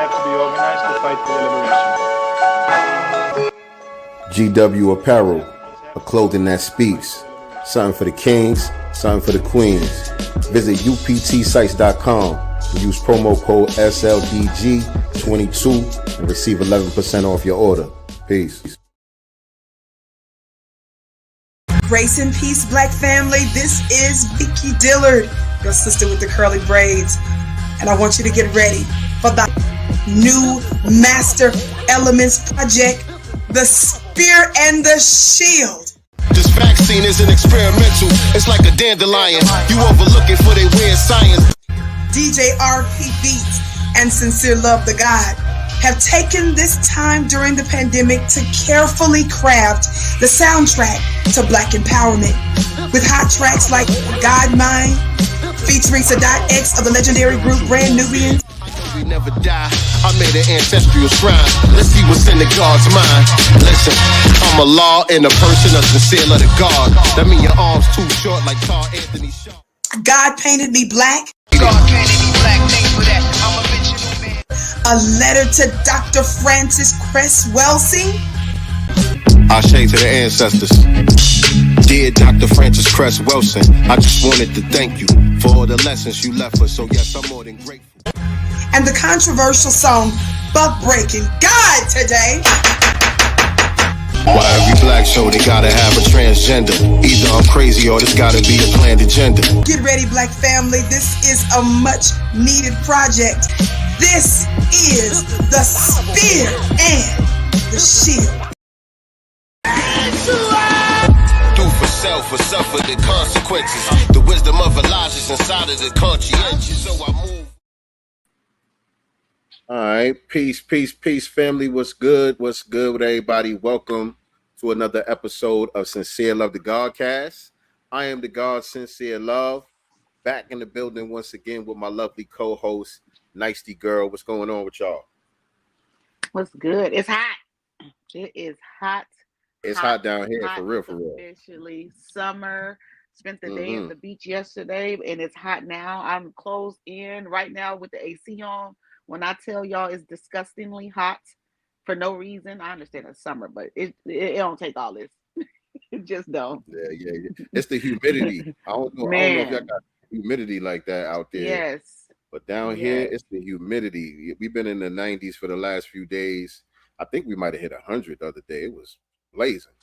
have to be organized to fight for the liberation. GW Apparel, a clothing that speaks. Something for the kings, something for the queens. Visit uptsites.com and use promo code SLDG22 and receive 11% off your order. Peace. Grace and peace, Black family. This is Vicky Dillard, your sister with the curly braids. And I want you to get ready for the new Master Elements project, The Spear and the Shield. This vaccine isn't experimental. It's like a dandelion. You overlook it for their weird science. DJ RP Beats and Sincere Love the God have taken this time during the pandemic to carefully craft the soundtrack to Black empowerment with hot tracks like God Mine, featuring Sadat X of the legendary group Brand Nubians. We never die. I made an ancestral shrine. Let's see what's in the God's mind. Listen, I'm a law in a person of sincere love to God. That mean your arms too short like Carl Anthony Shaw. God Painted Me Black. God painted me black, thanks for that. I'm a original man. A letter to Dr. Francis Cress Welsing. I say to the ancestors, dear Dr. Francis Cress Wilson, I just wanted to thank you for all the lessons you left us. So yes, I'm more than grateful. And the controversial song Buck Breaking God Today. Why every black show they gotta have a transgender? Either I'm crazy or this gotta be a planned agenda. Get ready, Black family. This is a much needed project. This is The Spear and the Shield. Do for self or suffer the consequences. The wisdom of Elijah's inside of the conscientious. So I move. All right, peace, family. What's good? What's good with everybody? Welcome to another episode of Sincere Love the Godcast. I am the God Sincere Love, back in the building once again with my lovely co-host, Nicety Girl. What's going on with y'all? What's good? It's hot. It is hot. It's hot down here, hot, for real. Officially summer. Spent the day at the beach yesterday, and it's hot now. I'm closed in right now with the AC on. When I tell y'all it's disgustingly hot for no reason, I understand it's summer, but it don't take all this. It just don't. Yeah. It's the humidity. I don't know if y'all got humidity like that out there. Yes. But down here, it's the humidity. We've been in the 90s for the last few days. I think we might have hit 100 the other day. It was blazing.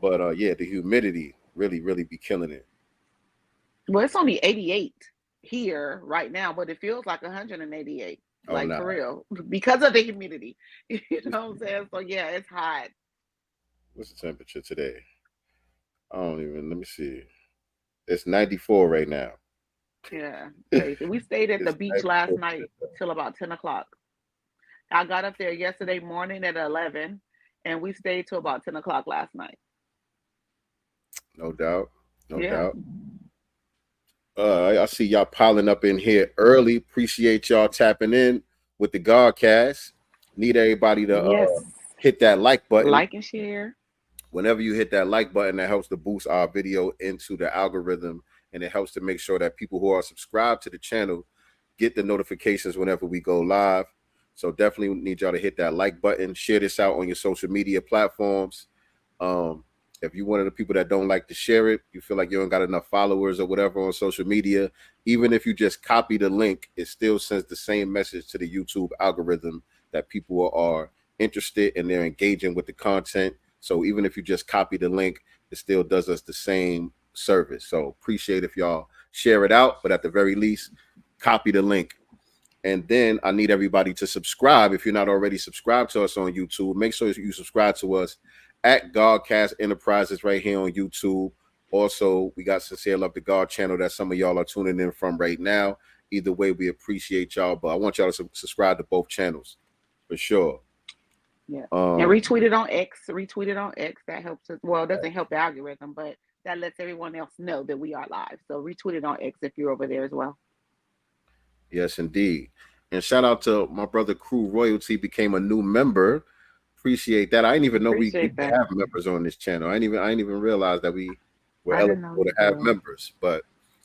But the humidity really be killing it. Well, it's only 88 here right now, but it feels like 188. Like, for real, because of the humidity. You know what I'm saying? So yeah, it's hot. What's the temperature today? Let me see. It's 94 right now. Yeah, crazy. We stayed at the beach last night till about 10 o'clock. I got up there yesterday morning at 11, and we stayed till about 10 o'clock last night. No doubt. I see y'all piling up in here early. Appreciate y'all tapping in with the Godcast. Need everybody to hit that like button. Like and share. Whenever you hit that like button, that helps to boost our video into the algorithm, and it helps to make sure that people who are subscribed to the channel get the notifications whenever we go live. So definitely need y'all to hit that like button. Share this out on your social media platforms. If you're one of the people that don't like to share it, you feel like you don't got enough followers or whatever on social media, even if you just copy the link, it still sends the same message to the YouTube algorithm that people are interested and they're engaging with the content. So even if you just copy the link, it still does us the same service. So appreciate if y'all share it out, but at the very least, copy the link. And then I need everybody to subscribe. If you're not already subscribed to us on YouTube, make sure you subscribe to us at Godcast Enterprises right here on YouTube. Also, we got Sincere Love the God channel that some of y'all are tuning in from right now. Either way, we appreciate y'all, but I want y'all to subscribe to both channels for sure. Yeah. And retweet it on X. That helps us. Well, it doesn't help the algorithm, but that lets everyone else know that we are live. So retweet it on X if you're over there as well. Yes, indeed. And shout out to my brother Crew Royalty, became a new member. Appreciate that. I didn't even know we have members on this channel. I didn't even realize that we were eligible to have members. But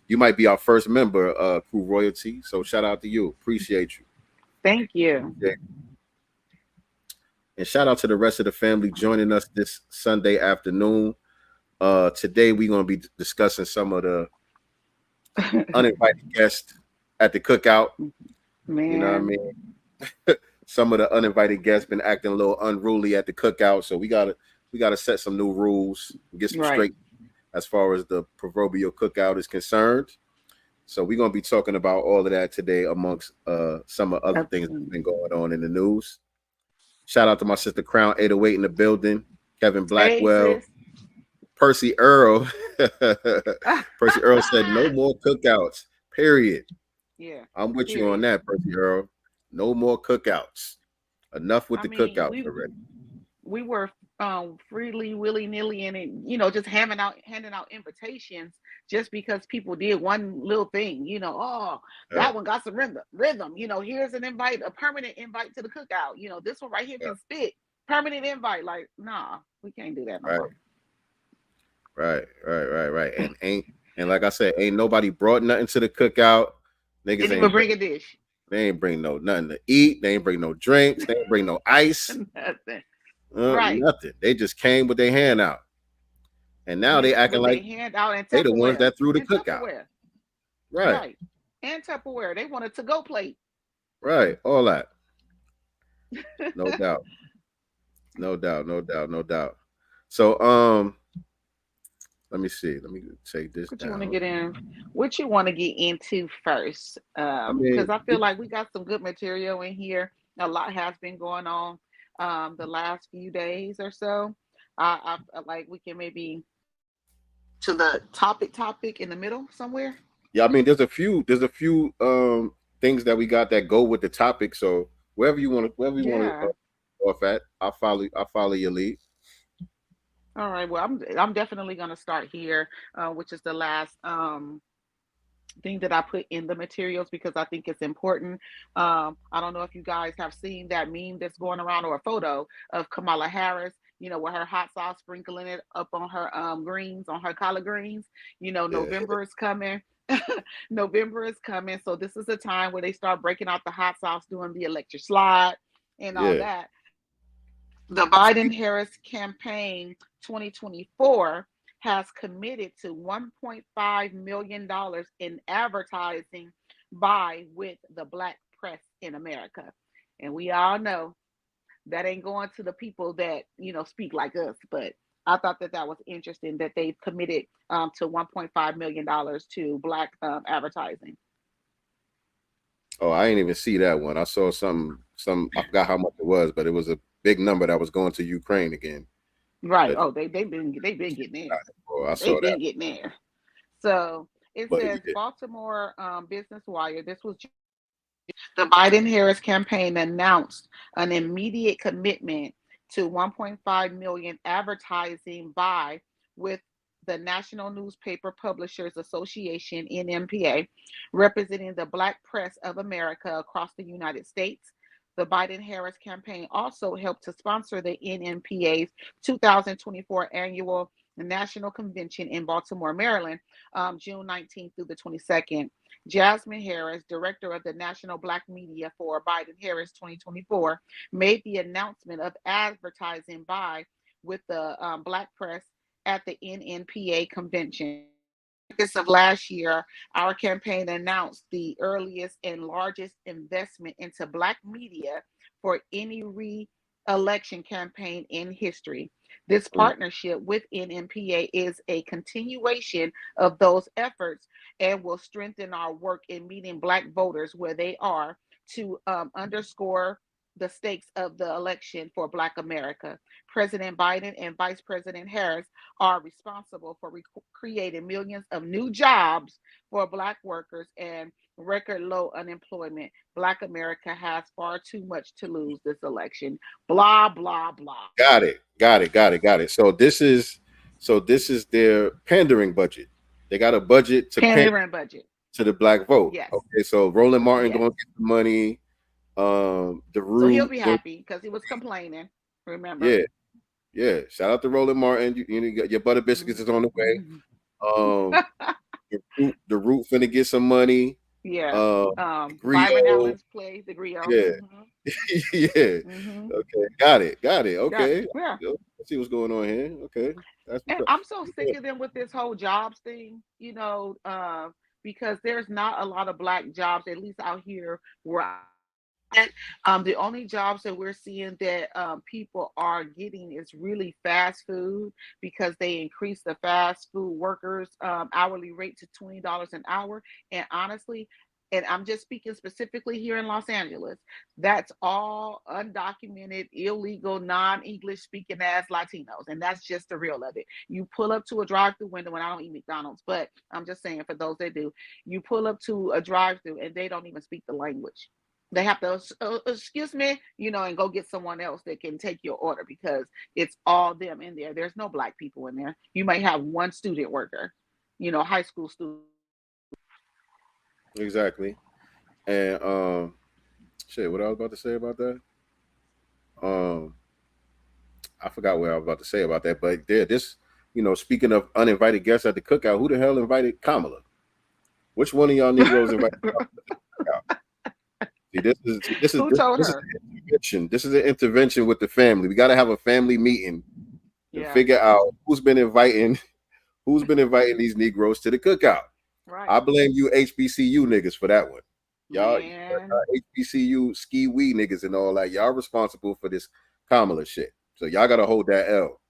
you might be our first member, Crew Royalty. So shout out to you. Appreciate you. Thank you. Yeah. And shout out to the rest of the family joining us this Sunday afternoon. Today we're going to be discussing some of the uninvited guests at the cookout. Man. You know what I mean? Some of the uninvited guests been acting a little unruly at the cookout, so we gotta set some new rules, get some straight as far as the proverbial cookout is concerned. So we're gonna be talking about all of that today, amongst some of other things that's been going on in the news. Shout out to my sister Crown 808 in the building, Kevin Blackwell, Hey, Percy Earl. Percy Earl said no more cookouts. Period. Yeah, I'm with you on that, Percy Earl. No more cookouts. Enough with the cookouts already. We were freely, willy-nilly, and just handing out invitations just because people did one little thing. That one got some rhythm. Here's an invite, a permanent invite to the cookout. This one right here can spit. Permanent invite. Like, nah, we can't do that no more. Right. And like I said, ain't nobody brought nothing to the cookout. Niggas Didn't even bring a dish. They ain't bring nothing to eat. They ain't bring no drinks. They ain't bring no ice. Nothing. Nothing. They just came with their hand out. And now they acting like they the ones that threw the cookout. Right. And Tupperware. They want a to-go plate. Right. All that. No doubt. No doubt. So let me see. Let me take this down. What you want to get into first? Because I feel like we got some good material in here. A lot has been going on the last few days or so. I like we can maybe to the topic in the middle somewhere. Yeah, I mean, there's a few things that we got that go with the topic. So wherever you want to off at, I'll follow your lead. All right. Well, I'm definitely going to start here, which is the last thing that I put in the materials because I think it's important. I don't know if you guys have seen that meme that's going around, or a photo of Kamala Harris, with her hot sauce sprinkling it up on her greens, on her collard greens. November is coming. November is coming. So this is a time where they start breaking out the hot sauce, doing the electric slide and all that. The Biden-Harris campaign 2024 has committed to $1.5 million in advertising with the Black press in America. And we all know that ain't going to the people that, speak like us. But I thought that was interesting that they've committed to $1.5 million to Black advertising. Oh, I didn't even see that one. I saw some, I forgot how much it was, but it was a big number that was going to Ukraine again. Right. They've been getting there. They've been getting there. So it says Baltimore Business Wire. This was the Biden-Harris campaign announced an immediate commitment to 1.5 million advertising with the National Newspaper Publishers Association, NMPA, representing the Black press of America across the United States. The Biden-Harris campaign also helped to sponsor the NNPA's 2024 annual national convention in Baltimore, Maryland, June 19th through the 22nd. Jasmine Harris, director of the National Black Media for Biden-Harris 2024, made the announcement of advertising with the Black press at the NNPA convention. August of last year, our campaign announced the earliest and largest investment into Black media for any re-election campaign in history. This partnership with NMPA is a continuation of those efforts and will strengthen our work in meeting Black voters where they are to underscore the stakes of the election for Black America. President Biden and Vice President Harris are responsible for creating millions of new jobs for Black workers and record low unemployment. Black America has far too much to lose this election. Blah, blah, blah. Got it. So this is their pandering budget. They got a budget to to the Black vote. Yes. Okay, so Roland Martin gonna get the money. The Root, so he'll be happy because he was complaining. Remember? Yeah. Shout out to Roland Martin. You your butter biscuits is on the way. The Root finna get some money. Yeah. Byron Griot. Allen's play, The Griot. Yeah. Yeah. Okay. Got it. Yeah. Okay. Yeah. Let's see what's going on here. Okay. That's And what's up. I'm so sick of them with this whole jobs thing, because there's not a lot of black jobs, at least out here where the only jobs that we're seeing that people are getting is really fast food because they increased the fast food workers hourly rate to $20 an hour. And honestly, and I'm just speaking specifically here in Los Angeles, that's all undocumented, illegal, non-English speaking ass Latinos. And that's just the real of it. You pull up to a drive-through window, and I don't eat McDonald's, but I'm just saying for those that do, you pull up to a drive-through and they don't even speak the language. They have to excuse me, and go get someone else that can take your order because it's all them in there. There's no black people in there. You might have one student worker, high school student. Exactly. And shit, what I was about to say about that? I forgot what I was about to say about that, but there, this, speaking of uninvited guests at the cookout, who the hell invited Kamala? Which one of y'all Negroes invited Kamala to the cookout? See, this is Who told this is her? an intervention. This is an intervention with the family. We got to have a family meeting to Yeah. figure out who's been inviting these Negroes to the cookout. Right. I blame you HBCU niggas for that one. Y'all Man. HBCU ski wee niggas and all that. Y'all responsible for this Kamala shit. So y'all got to hold that L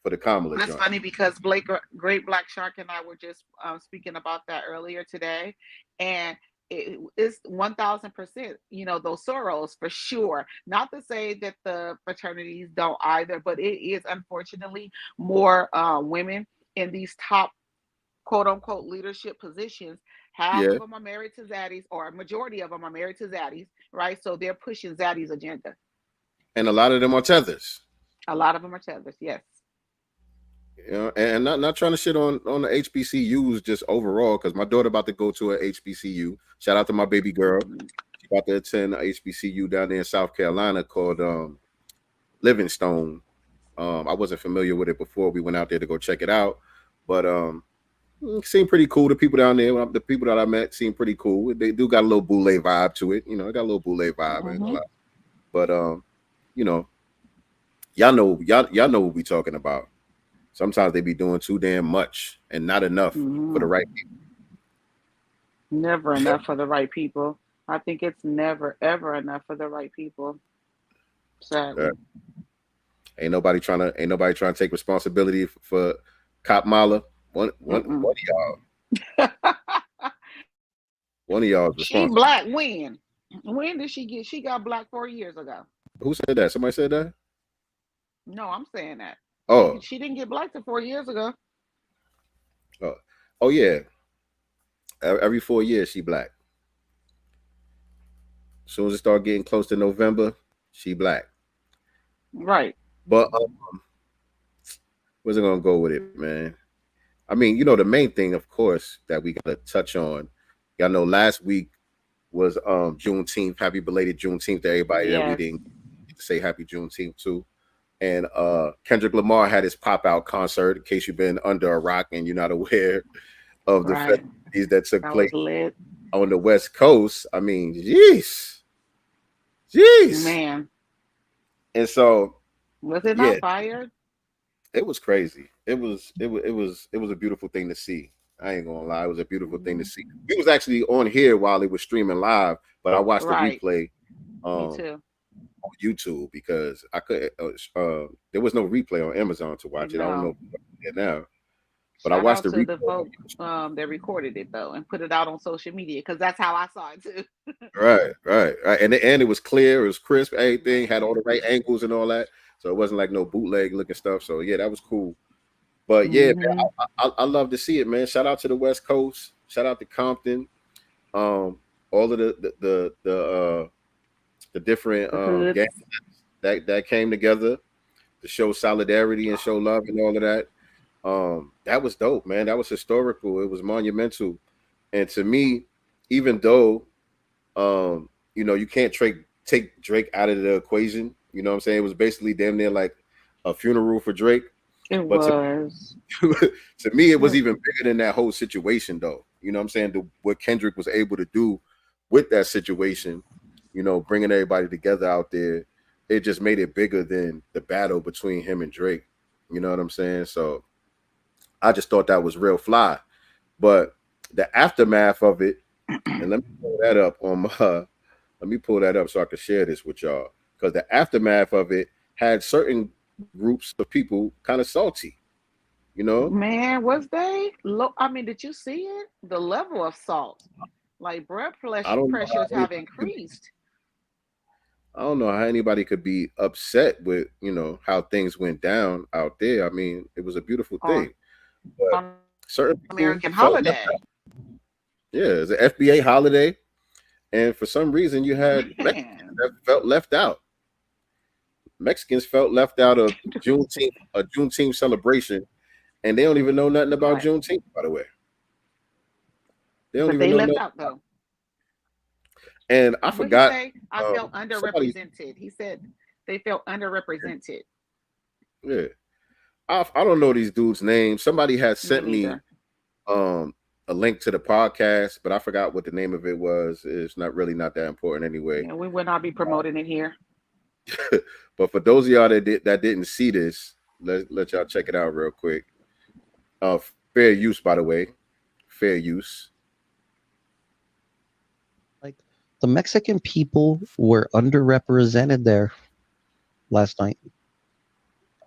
for the Kamala. That's joint. funny because Great Black Shark and I were just speaking about that earlier today, and it's 1,000%. Those Soros for sure. Not to say that the fraternities don't either, but it is unfortunately more women in these top quote unquote leadership positions. Half of them are married to zaddies, or a majority of them are married to zaddies, right? So they're pushing zaddies' agenda. And a lot of them are tethers. A lot of them are tethers, yes. And not trying to shit on the HBCUs just overall, because my daughter about to go to a HBCU. Shout out to my baby girl. She about to attend a HBCU down there in South Carolina called Livingstone. I wasn't familiar with it before we went out there to go check it out, but it seemed pretty cool. The people down there, the people that I met, seemed pretty cool. They do got a little boule vibe to it, it got a little boule vibe and all that. But y'all know what we talking about. Sometimes they be doing too damn much and not enough for the right people. Never enough for the right people. I think it's never ever enough for the right people. Sadly. Ain't nobody trying to take responsibility for Cop Mala. One of y'all. One of y'all is responsible. She black when? When did she get? She got black 4 years ago. Who said that? Somebody said that? No, I'm saying that. Oh. She didn't get black till 4 years ago. Oh yeah. Every 4 years she black. As soon as it start getting close to November, she black. Right. But where's it gonna go with it, man? I mean, the main thing, of course, that we gotta touch on. Y'all know last week was Juneteenth. Happy belated Juneteenth to everybody that we didn't get to say happy Juneteenth to. And Kendrick Lamar had his pop-out concert, in case you've been under a rock and you're not aware of the festivities that took place on the West Coast. I mean, jeez. Man. And so was it not fired? It was crazy. It was a beautiful thing to see. I ain't gonna lie, it was a beautiful thing to see. We was actually on here while it was streaming live, but I watched the replay Me too. on YouTube because I could there was no replay on Amazon to watch it. I don't know now. But I watched the replay. The folks that recorded it though and put it out on social media because that's how I saw it too. Right. And it was clear, it was crisp, everything had all the right angles and all that. So it wasn't like no bootleg looking stuff. So yeah, that was cool. But yeah, man, I love to see it, man. Shout out to the West Coast. Shout out to Compton. All of the different gangs that came together to show solidarity and show love and all of that. That was dope, man. That was historical. It was monumental. And to me, even though you can't take Drake out of the equation, you know what I'm saying? It was basically damn near like a funeral for Drake. It But was. to me, it was even bigger than that whole situation, though. You know what I'm saying? What Kendrick was able to do with that situation, you know, bringing everybody together out there, it just made it bigger than the battle between him and Drake. You know what I'm saying? So I just thought that was real fly. But the aftermath of it, and let me pull that up on my, let me pull that up so I can share this with y'all. Because the aftermath of it had certain groups of people kind of salty. You know, Man, was they? I mean, did you see it? The level of salt, like blood I don't know pressures how have anybody could, increased. I don't know how anybody could be upset with, you know, how things went down out there. I mean, it was a beautiful on thing, but on certain people American felt left holiday. out. Yeah, it's an FBA holiday, and for some reason, you had Mexicans Man, that felt left out. Mexicans felt left out of a Juneteenth celebration, and they don't even know nothing about right. Juneteenth. By the way, they don't But even they know left nothing. out though. And I What he forgot. say? I felt Somebody, underrepresented. He said they felt underrepresented. yeah, I don't know these dudes' names. Somebody had Me sent me neither. um a link to the podcast, but I forgot what the name of it was. It's not that important anyway. Yeah, we will not be promoting it here. But for those of y'all that didn't see this, let y'all check it out real quick. Fair use, by the way. Fair use. Like the Mexican people were underrepresented there last night.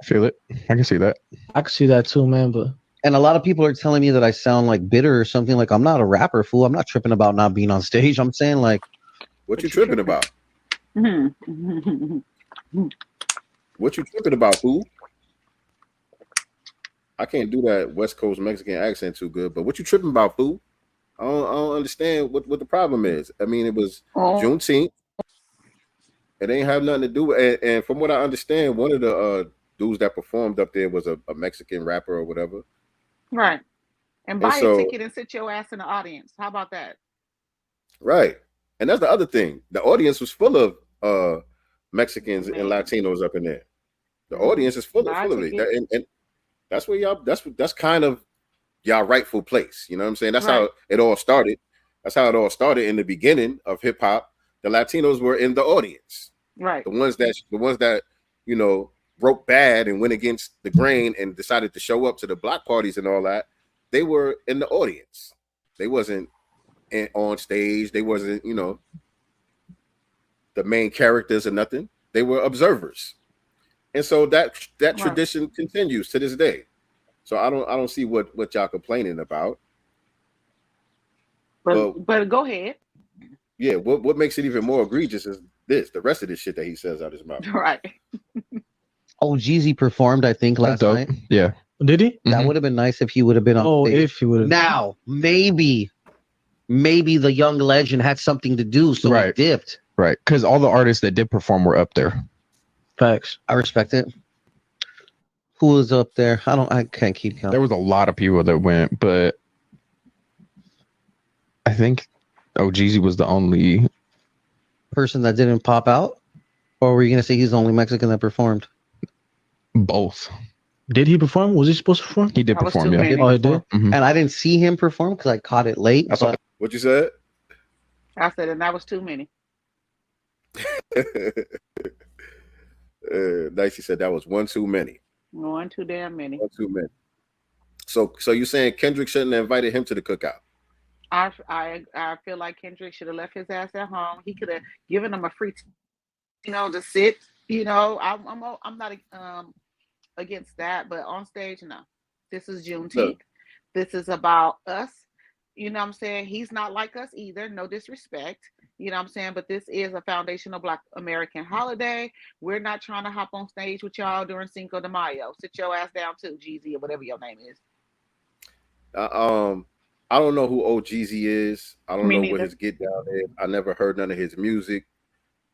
I feel it. I can see that. I can see that too, man. But And a lot of people are telling me that I sound like bitter or something. Like I'm not a rapper, fool. I'm not tripping about not being on stage. I'm saying like, What you tripping about? Mhm. What you tripping about, fool? I can't do that West Coast Mexican accent too good, but what you tripping about, fool? I don't understand what the problem is. I mean, it was Oh, Juneteenth. It ain't have nothing to do with, and from what I understand, one of the dudes that performed up there was a Mexican rapper or whatever. right. And And buy a so, ticket and sit your ass in the audience. How about that? right. And that's the other thing. The audience was full of Mexicans and Man, Latinos up in there. The audience is buy a full of it. ticket. And that's where y'all that's kind of y'all rightful place. You know what I'm saying? That's Right, how it all started. That's how it all started in the beginning of hip hop. The Latinos were in the audience. right, The ones that you know broke bad and went against the grain and decided to show up to the block parties and all that, they were in the audience. They wasn't on stage. They wasn't, you know, the main characters or nothing. They were observers. And so that right. tradition continues to this day. So I don't see what y'all complaining about. But But go ahead. yeah, what makes it even more egregious is the rest of this shit that he says out his mouth. Right. oh, Jeezy performed, I think, That's last dope. night. Yeah. did he? That would have been nice if he would have been on Oh, stage. if he would have. Now, maybe the young legend had something to do, so he Right. dipped. Right. Because all the artists that did perform were up there. Facts. I respect it. Who was up there? I can't keep count. There was a lot of people that went, but I think Jeezy was the only. Person that didn't pop out? Or were you gonna say he's the only Mexican that performed? Both. Did he perform? Was he supposed to perform? He did That was perform, too yeah. many. Oh, he did. Mhm. And I didn't see him perform because I caught it late. I saw But What you said? I said, and that was too many. Dicey said that was one too many. One too damn many. One too many. So you saying Kendrick shouldn't have invited him to the cookout? I feel like Kendrick should have left his ass at home. He could have given him a free, to sit. I'm not against that, but on stage, no. This is Juneteenth. Look. This is about us. You know what I'm saying? He's not like us either. No disrespect. You know what I'm saying? But this is a foundational Black American holiday. We're not trying to hop on stage with y'all during Cinco de Mayo. Sit your ass down too, Jeezy, or whatever your name is. I don't know who OGZ is. I don't Me know neither. what his get down is. I never heard none of his music.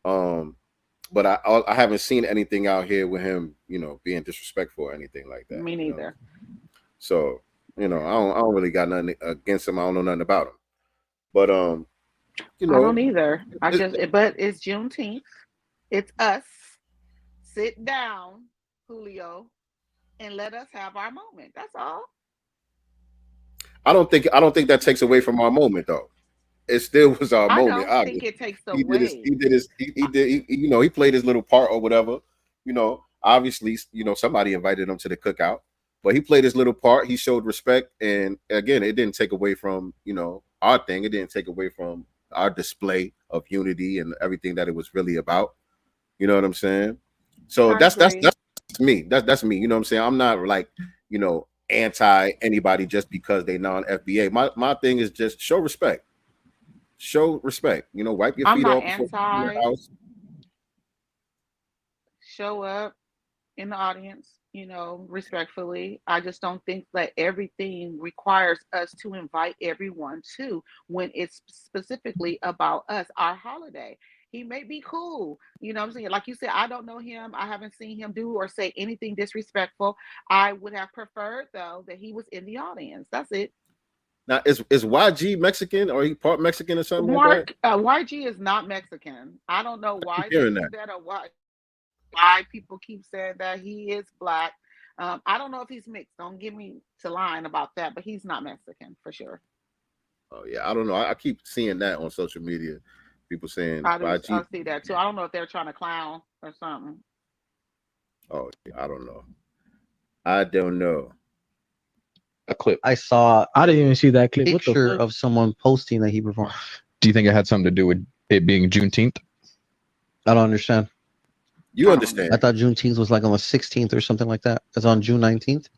But I haven't seen anything out here with him, being disrespectful or anything like that. Me neither. So, I don't really got nothing against him. I don't know nothing about him. But I don't either. But it's Juneteenth. It's us. Sit down, Julio. and let us have our moment. That's all. I don't think that takes away from our moment though. It still was our I moment. don't think Obviously, it takes he did his away. he played his little part or whatever. Obviously, somebody invited him to the cookout, but he played his little part. He showed respect, and again, it didn't take away from our thing. It didn't take away from our display of unity and everything that it was really about. You know what I'm saying? So I that's agree. me. That's me. You know what I'm saying? I'm not like anti anybody just because they non-FBA. My thing is just show respect. Show respect. Wipe your I'm feet not off before you leave your anti house. show up in the audience, respectfully. I just don't think that everything requires us to invite everyone to when it's specifically about us, our holiday. He may be cool, what I'm saying? Like you said, I don't know him. I haven't seen him do or say anything disrespectful. I would have preferred, though, that he was in the audience. That's it. Now, is YG Mexican or he part Mexican or something like that? Mark, YG is not Mexican. I don't know I keep why they hearing do that. that or why people keep saying that he is black. I don't know if he's mixed. Don't get me to lying about that, but he's not Mexican for sure. Oh yeah, I don't know. I keep seeing that on social media. People saying I YG. see that too. I don't know if they're trying to clown or something. Oh, I don't know. I don't know. A clip. I saw I didn't even see that a clip. What the picture fuck? of someone posting that he performed. Do you think it had something to do with it being Juneteenth? I don't understand. You I understand? I thought Juneteenth was like on the 16th or something like that. It's on June 19th.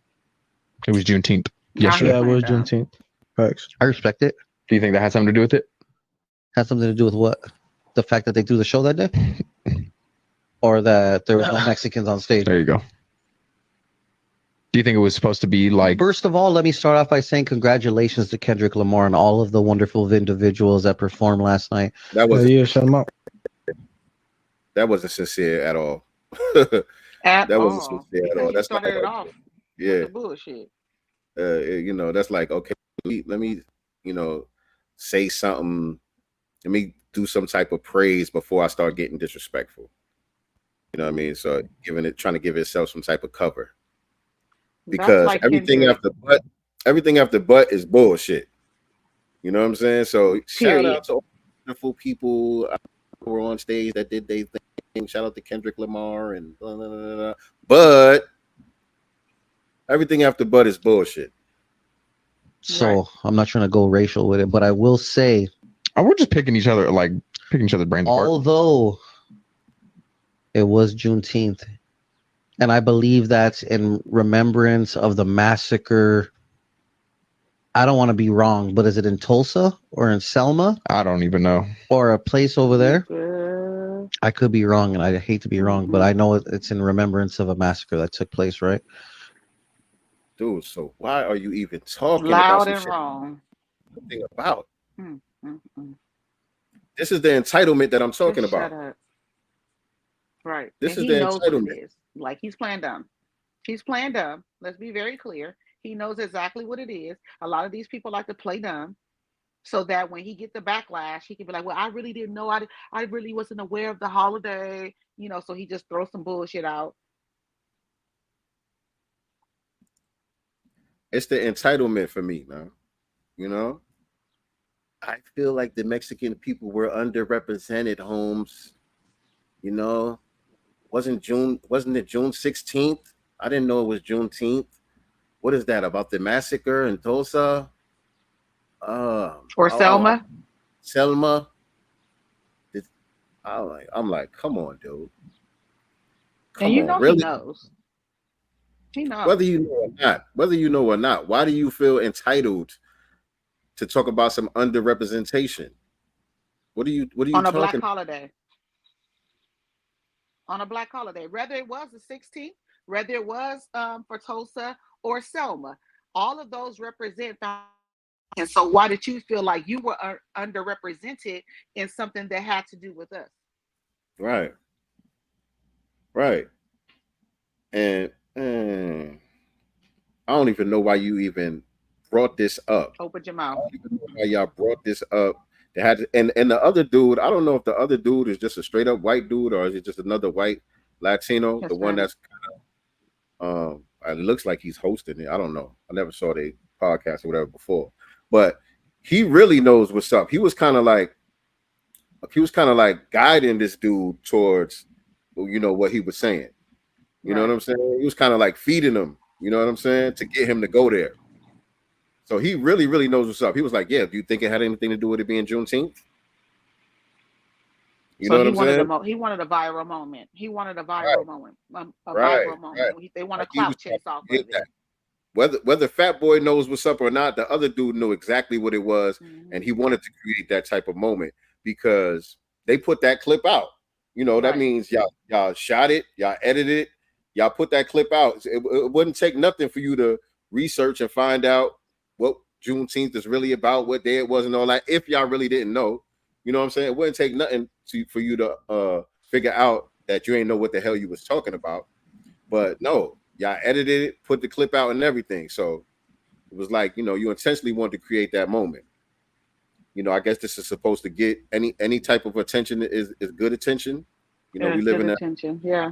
It was Juneteenth Nah, yesterday. Yeah, it playing was dumb. Juneteenth. Facts. I respect it. Do you think that had something to do with it? Has something to do with what? The fact that they threw the show that day? Or that there was no Mexicans on stage? There you go. Do you think it was supposed to be like? First of all, let me start off by saying congratulations to Kendrick Lamar and all of the wonderful individuals that performed last night. That Yeah, wasn't shut him up. that wasn't sincere at all. At That wasn't all. sincere at Because all. you That's like started it off with yeah. the bullshit. That's like okay. Let me say something. Let me do some type of praise before I start getting disrespectful. You know what I mean? So trying to give itself some type of cover. That's Because like everything Kendrick. after butt is bullshit. You know what I'm saying? So shout Period. out to all the wonderful people who were on stage that did their thing. Shout out to Kendrick Lamar and blah, blah, blah, blah. But everything after butt is bullshit. So Right. I'm not trying to go racial with it, but I will say, Oh, we're just picking each other's brains apart. although it was Juneteenth, and I believe that's in remembrance of the massacre. I don't want to be wrong, but is it in Tulsa or in Selma I don't even know. or a place over there? Good. I could be wrong, and I hate to be wrong, but I know it's in remembrance of a massacre that took place, right? Dude, so why are you even talking about Loud some and shit wrong. nothing about? Mm, mm, mm. This is the entitlement that I'm talking Just shut about. up. Right. This And is he the knows what it entitlement. is. Like he's playing dumb. He's playing dumb. Let's be very clear. He knows exactly what it is. A lot of these people like to play dumb so that when he get the backlash, he can be like, well, I really didn't know. I really wasn't aware of the holiday. So he just throws some bullshit out. It's the entitlement for me, man. You know? I feel like the Mexican people were underrepresented, Holmes. Wasn't it June 16th? I didn't know it was Juneteenth. What is that about the massacre in Tulsa? Or Selma. Selma. I'm like, come on, dude. And Come on, really? he knows. He knows. Whether you know or not, why do you feel entitled to talk about some underrepresentation? What are you on a talking black about? holiday. On a black holiday, whether it was the 16th, whether it was for Tulsa or Selma, all of those represent. And so, why did you feel like you were underrepresented in something that had to do with us? Right. And I don't even know why you even brought this up. Open your mouth. I don't even know why y'all brought this up. They had and the other dude, I don't know if the other dude is just a straight up white dude or is it just another white Latino, the one that's kind of It looks like he's hosting it. I don't know. I never saw the podcast or whatever before, but he really knows what's up. He was kind of like guiding this dude towards, what he was saying. You know what I'm saying? He was kind of like feeding him. You know what I'm saying, to get him to go there. So he really, really knows what's up. He was like, "Yeah, do you think it had anything to do with it being Juneteenth?" You know what I'm saying? He wanted a viral moment. He wanted a viral moment. Right. They want Like a clout chase off of it. Whether Fat Boy knows what's up or not, the other dude knew exactly what it was, and he wanted to create that type of moment because they put that clip out. That means y'all shot it, y'all edited it, y'all put that clip out. It wouldn't take nothing for you to research and find out what Juneteenth is really about, what day it was, and all that. If y'all really didn't know, you know what I'm saying? It wouldn't take nothing for you to figure out that you ain't know what the hell you was talking about. But no, y'all edited it, put the clip out and everything. So it was like, you intentionally wanted to create that moment. I guess this is supposed to get any type of attention is good attention. We live in that attention, yeah.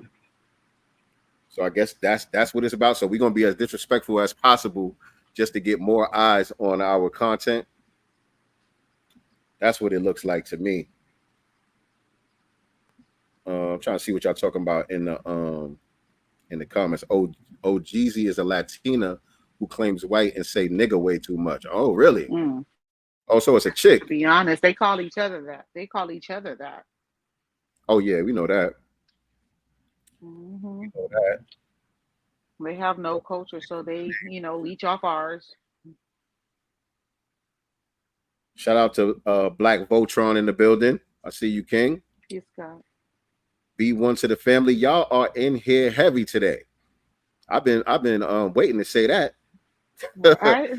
So I guess that's what it's about. So we're gonna be as disrespectful as possible just to get more eyes on our content. That's what it looks like to me. I'm trying to see what y'all talking about in the comments. Oh, Jeezy is a Latina who claims white and say nigga way too much. Oh, really? Oh, so it's a chick. To be honest, they call each other that. Oh yeah, we know that. Mm-hmm. We know that. They have no culture, so they, leech off ours. Shout out to Black Voltron in the building. I see you, King. Yes, God. B1 to the family. Y'all are in here heavy today. I've been waiting to say that. Right.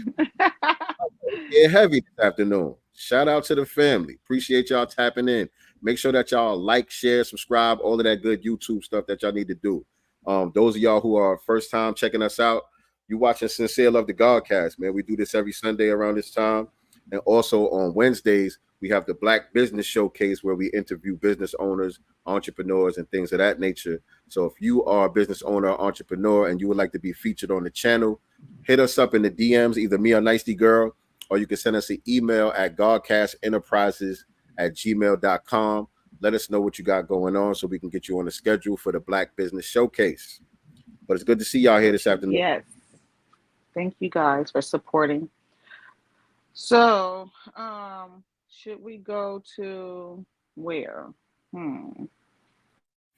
Yeah, heavy this afternoon. Shout out to the family. Appreciate y'all tapping in. Make sure that y'all like, share, subscribe, all of that good YouTube stuff that y'all need to do. Those of y'all who are first time checking us out, you watching Sincere Love the Godcast, man. We do this every Sunday around this time. And also on Wednesdays, we have the Black Business Showcase where we interview business owners, entrepreneurs, and things of that nature. So if you are a business owner or entrepreneur and you would like to be featured on the channel, hit us up in the DMs, either me or Nicety Girl, or you can send us an email at godcastenterprises@gmail.com. Let us know what you got going on so we can get you on the schedule for the Black Business Showcase. But it's good to see y'all here this afternoon. Yes. Thank you guys for supporting. So, should we go to where?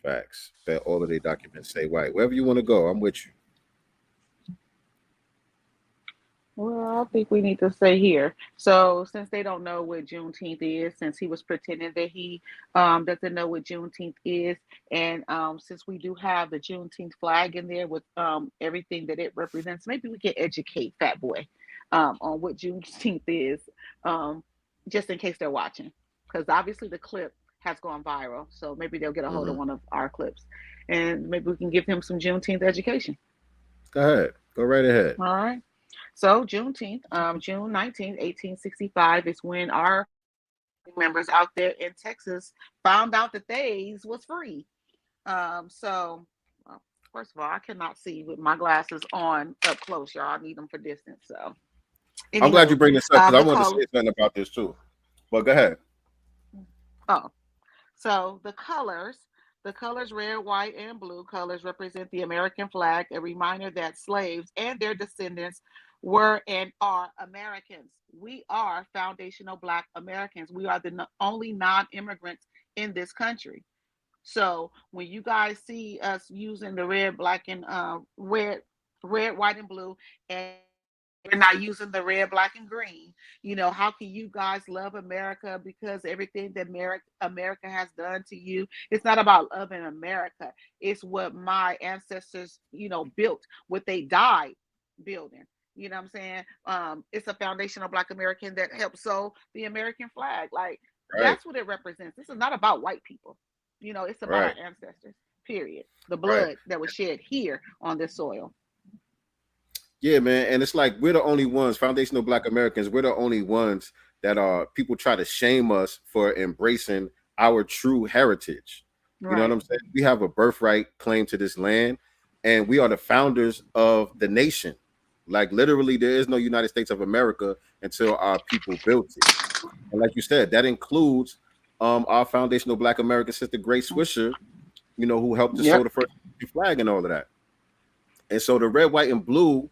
Facts. Bet all of their documents say white. Wherever you want to go, I'm with you. Well, I think we need to stay here. So, since they don't know what Juneteenth is, since he was pretending that he doesn't know what Juneteenth is, and since we do have the Juneteenth flag in there with everything that it represents, maybe we can educate Fat Boy on what Juneteenth is, just in case they're watching, because obviously the clip has gone viral. So maybe they'll get a hold of one of our clips, and maybe we can give him some Juneteenth education. Go ahead. Go right ahead. All right. So Juneteenth, June 19th, 1865 is when our members out there in Texas found out that theirs was free. So first of all, I cannot see with my glasses on up close, y'all. I need them for distance. So I'm glad you bring this up because I want to say something about this too. Well, go ahead. Oh, so the colors red, white, and blue colors represent the American flag, a reminder that slaves and their descendants were and are Americans. We are foundational Black Americans. We are the only non-immigrants in this country. So when you guys see us using the red, black, and red, white, and blue, and we're not using the red, black, and green, how can you guys love America? Because everything that America has done to you, it's not about loving America. It's what my ancestors, built, what they died building. You know what I'm saying? It's a foundational Black American that helped sew the American flag. Like, that's what it represents. This is not about white people. It's about our ancestors, period. The blood that was shed here on this soil. Yeah, man. And it's like we're the only ones, foundational Black Americans, we're the only ones that are people try to shame us for embracing our true heritage. You know what I'm saying? We have a birthright claim to this land. and we are the founders of the nation. Like literally, there is no United States of America until our people built it. And like you said, that includes our foundational Black American sister, Grace Swisher, you know, who helped to sew the first flag and all of that. And so the red, white, and blue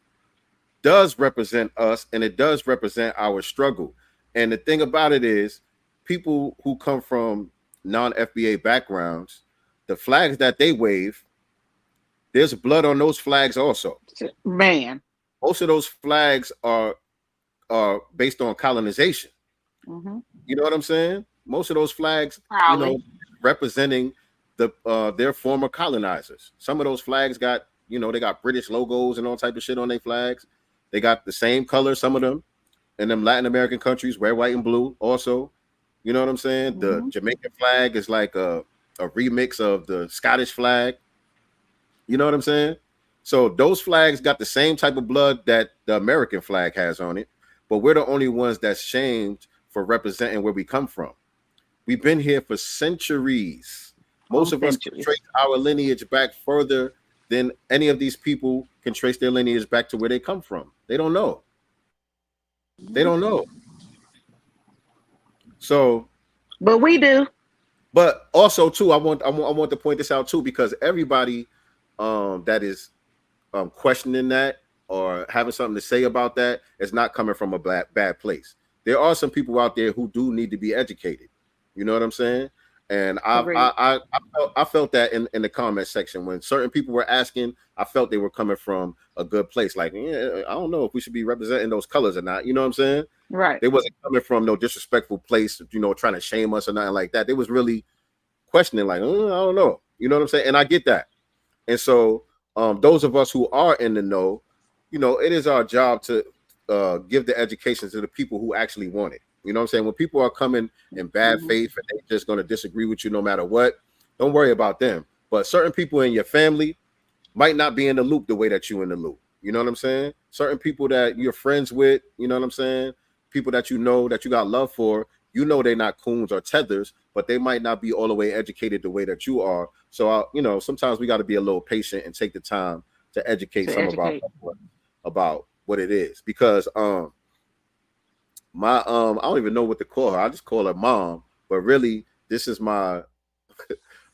does represent us, and it does represent our struggle. And the thing about it is, people who come from non-FBA backgrounds, the flags that they wave, there's blood on those flags also. Man, most of those flags are based on colonization. You know what I'm saying? Most of those flags, you know, representing their former colonizers. Some of those flags got, you know, they got British logos and all type of shit on their flags. They got the same color, some of them, in them Latin American countries, red, white, and blue also. You know what I'm saying? The Jamaican flag is like a remix of the Scottish flag. You know what I'm saying? So those flags got the same type of blood that the American flag has on it, but we're the only ones that's shamed for representing where we come from. We've been here for centuries. Most of us can trace our lineage back further than any of these people can trace their lineage back to where they come from. They don't know. They don't know. So, but we do. But also too, I want to point this out too, because everybody that is questioning that or having something to say about that is not coming from a bad place. There are some people out there who do need to be educated. You know what I'm saying? And I felt that in the comment section when certain people were asking, I felt they were coming from a good place. Like, yeah, I don't know if we should be representing those colors or not. You know what I'm saying? Right. They wasn't coming from no disrespectful place, you know, trying to shame us or nothing like that. They was really questioning, like, I don't know. You know what I'm saying? And I get that. And so those of us who are in the know, you know, it is our job to give the education to the people who actually want it. You know what I'm saying? When people are coming in bad faith and they're just going to disagree with you no matter what, don't worry about them. But certain people in your family might not be in the loop the way that you in the loop. You know what I'm saying? Certain people that you're friends with, you know what I'm saying? People that you know that you got love for, you know they're not coons or tethers, but they might not be all the way educated the way that you are. So, you know, sometimes we got to be a little patient and take the time to educate about what it is. Because my I don't even know what to call her. I just call her mom, but really this is my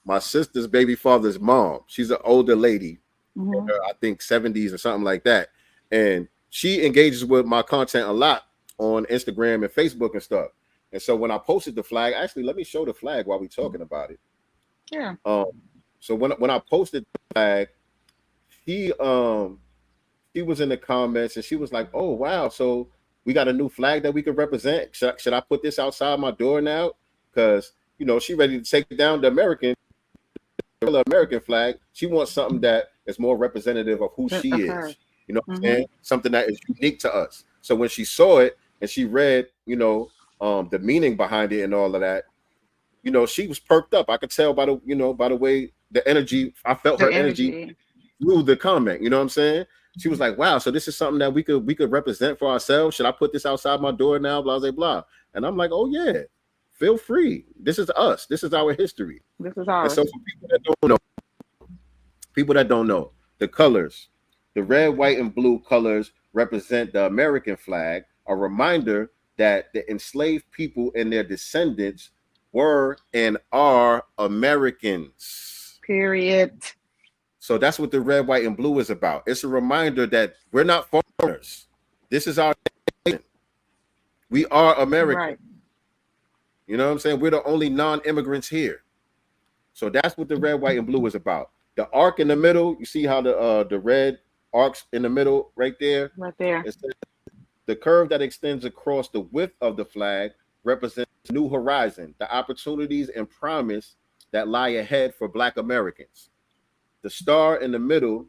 my sister's baby father's mom. She's an older lady, I think 70s or something like that, and she engages with my content a lot on Instagram and Facebook and stuff. And so when I posted the flag, actually let me show the flag while we're talking about it. Yeah. So when I posted the flag, she was in the comments and she was like, "Oh wow, so we got a new flag that we could represent. Should I put this outside my door now?" Because, you know, she ready to take down the American flag. She wants something that is more representative of who she is. You know what I'm saying? Something that is unique to us. So when she saw it and she read, you know, the meaning behind it and all of that, you know, she was perked up. I could tell by the, you know, by the way the energy, I felt her energy through the comment. You know what I'm saying? She was like, "Wow, so this is something that we could represent for ourselves. Should I put this outside my door now?" Blah blah blah. And I'm like, "Oh yeah, feel free. This is us. This is our history. This is ours." And so for people that don't know, the colors, the red, white, and blue colors represent the American flag. A reminder that the enslaved people and their descendants were and are Americans. Period. So that's what the red, white, and blue is about. It's a reminder that we're not foreigners. This is our nation. We are American. Right. You know what I'm saying? We're the only non-immigrants here. So that's what the red, white, and blue is about. The arc in the middle, you see how the red arcs in the middle right there? Right there. The curve that extends across the width of the flag represents new horizon, the opportunities and promise that lie ahead for Black Americans. The star in the middle,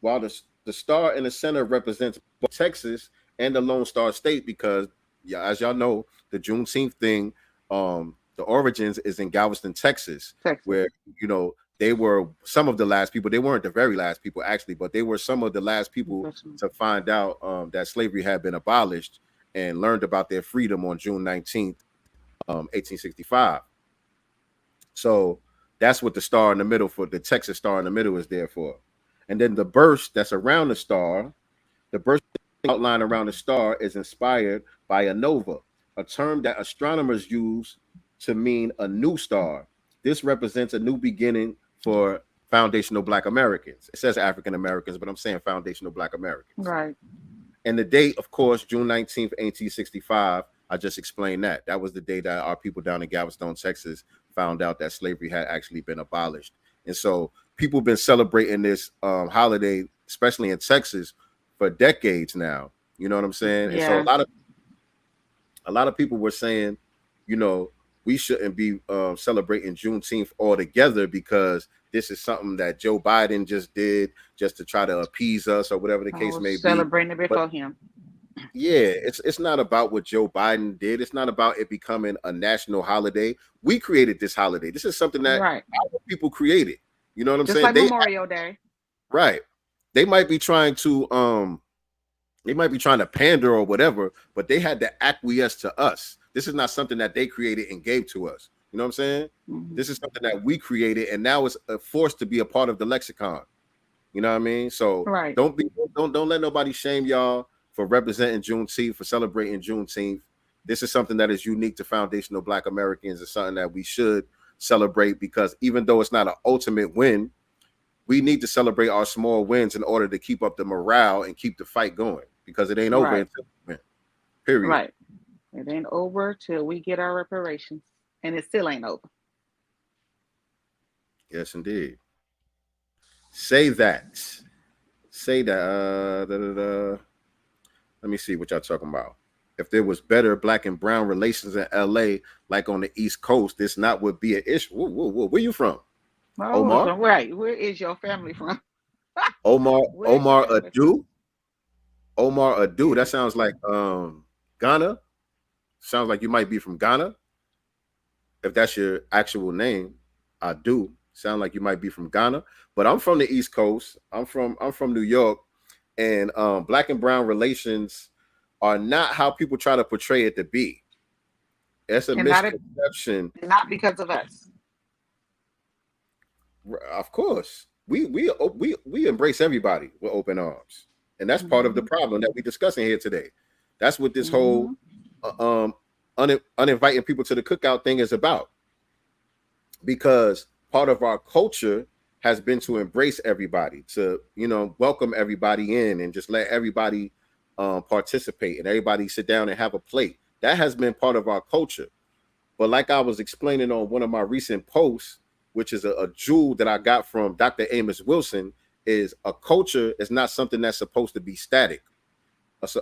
while the star in the center represents both Texas and the Lone Star State, because as y'all know, the Juneteenth thing, the origins is in Galveston, Texas, where, you know, they were some of the last people. They weren't the very last people actually, but they were some of the last people to find out that slavery had been abolished and learned about their freedom on June 19th, 1865. So that's what the star in the middle, for the Texas star in the middle, is there for. And then the burst that's around the star, the burst outline around the star is inspired by a nova, a term that astronomers use to mean a new star. This represents a new beginning for foundational Black Americans. It says African Americans, but I'm saying foundational Black Americans. Right. And the date, of course, June 19th, 1865, I just explained that. That was the day that our people down in Galveston, Texas, found out that slavery had actually been abolished. And so people have been celebrating this holiday, especially in Texas, for decades now. You know what I'm saying? Yeah. And so a lot of people were saying, you know, we shouldn't be celebrating Juneteenth altogether because this is something that Joe Biden just did just to try to appease us or whatever the case may be. Celebrating it before him. Yeah, it's not about what Joe Biden did. It's not about it becoming a national holiday. We created this holiday. This is something that our people created. You know what I'm just saying? Like Memorial Day. Right. They might be trying to pander or whatever, but they had to acquiesce to us. This is not something that they created and gave to us. You know what I'm saying? Mm-hmm. This is something that we created, and now it's forced to be a part of the lexicon. You know what I mean? So don't let nobody shame y'all for representing Juneteenth, for celebrating Juneteenth. This is something that is unique to foundational Black Americans. It's something that we should celebrate because even though it's not an ultimate win, we need to celebrate our small wins in order to keep up the morale and keep the fight going because it ain't over until we win. Period. Right. It ain't over till we get our reparations, and it still ain't over. Yes, indeed. Say that. Say that. Let me see what y'all talking about. If there was better Black and brown relations in LA, like on the East Coast, this not would be an issue. Whoa. Where you from? Oh, Omar? Right. Where is your family from? Omar Adu? Omar Adu. That sounds like Ghana. Sounds like you might be from Ghana. If that's your actual name, Adu. Sound like you might be from Ghana. But I'm from the East Coast. I'm from New York. And Black and brown relations are not how people try to portray it to be. It's a misconception. Not because of us. Of course, we embrace everybody with open arms, and that's part of the problem that we're discussing here today. That's what this whole uninviting people to the cookout thing is about. Because part of our culture has been to embrace everybody, to welcome everybody in, and just let everybody participate and everybody sit down and have a plate. That has been part of our culture. But like I was explaining on one of my recent posts, which is a jewel that I got from Dr. Amos Wilson, is a culture is not something that's supposed to be static.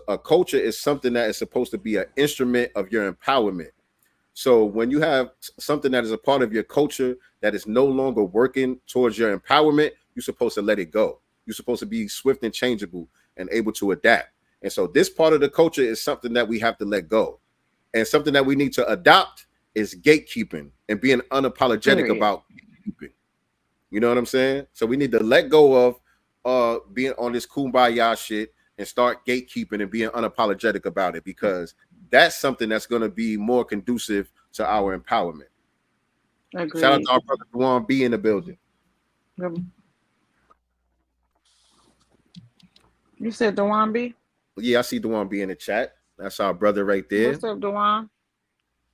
A culture is something that is supposed to be an instrument of your empowerment. So when you have something that is a part of your culture that is no longer working towards your empowerment, you're supposed to let it go. You're supposed to be swift and changeable and able to adapt. And so this part of the culture is something that we have to let go. And something that we need to adopt is gatekeeping and being unapologetic about gatekeeping. You know what I'm saying? So we need to let go of being on this kumbaya shit and start gatekeeping and being unapologetic about it, because that's something that's going to be more conducive to our empowerment. Agreed. Shout out to our brother Dewan B in the building. You said Dewan B? Yeah, I see Dewan B in the chat. That's our brother right there. What's up, Dewan?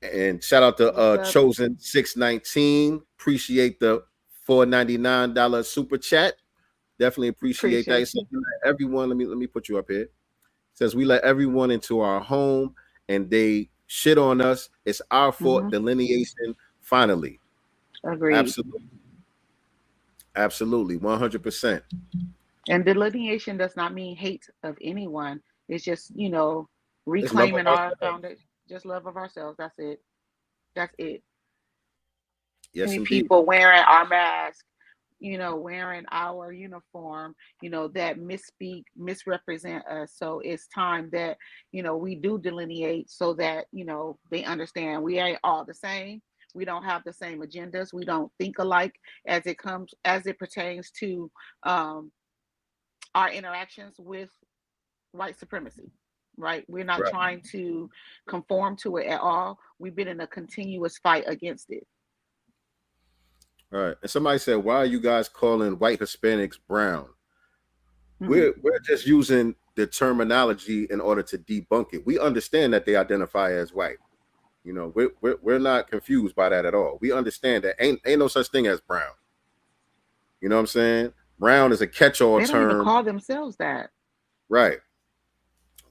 And shout out to Chosen 619. Appreciate the $4.99 super chat. Definitely appreciate that. So everyone, let me put you up here. It says we let everyone into our home and they shit on us. It's our fault. Delineation finally. Agreed. Absolutely. 100%. And delineation does not mean hate of anyone. It's just, reclaiming our foundation. Just love of ourselves. That's it. Yes, indeed. People wearing our mask, wearing our uniform, that misrepresent us. So it's time that, we do delineate so that, they understand we ain't all the same. We don't have the same agendas. We don't think alike as it pertains to our interactions with white supremacy. Right? We're not trying to conform to it at all. We've been in a continuous fight against it. All right. And somebody said, why are you guys calling white Hispanics brown? We're just using the terminology in order to debunk it. We understand that they identify as white. You know, we're not confused by that at all. We understand that ain't no such thing as brown. You know what I'm saying? Brown is a catch-all They don't even term. call themselves that. Right.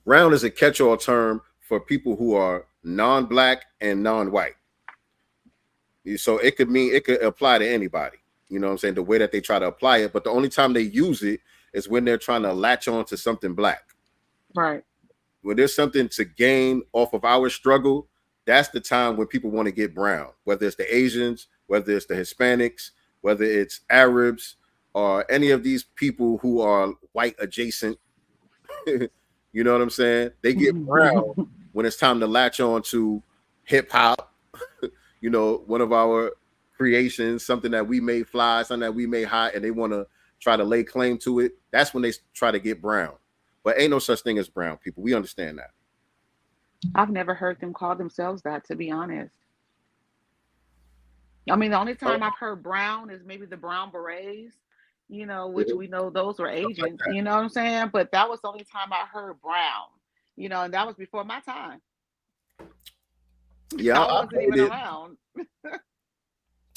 Brown is a catch-all term for people who are non-black and non-white. So it could apply to anybody. You know what I'm saying? The way that they try to apply it, but the only time they use it is when they're trying to latch on to something black. Right. When there's something to gain off of our struggle, that's the time when people want to get brown, whether it's the Asians, whether it's the Hispanics, whether it's Arabs, or any of these people who are white adjacent. You know what I'm saying? They get brown when it's time to latch on to hip hop, you know, one of our creations, something that we made fly, something that we made hot, and they want to try to lay claim to it. That's when they try to get brown. But ain't no such thing as brown people. We understand that. I've never heard them call themselves that, to be honest. I mean, the only time I've heard brown is maybe the Brown Berets, you know, which we know those were agents, you know what I'm saying? But that was the only time I heard brown, you know, and that was before my time. Yeah, I wasn't even around.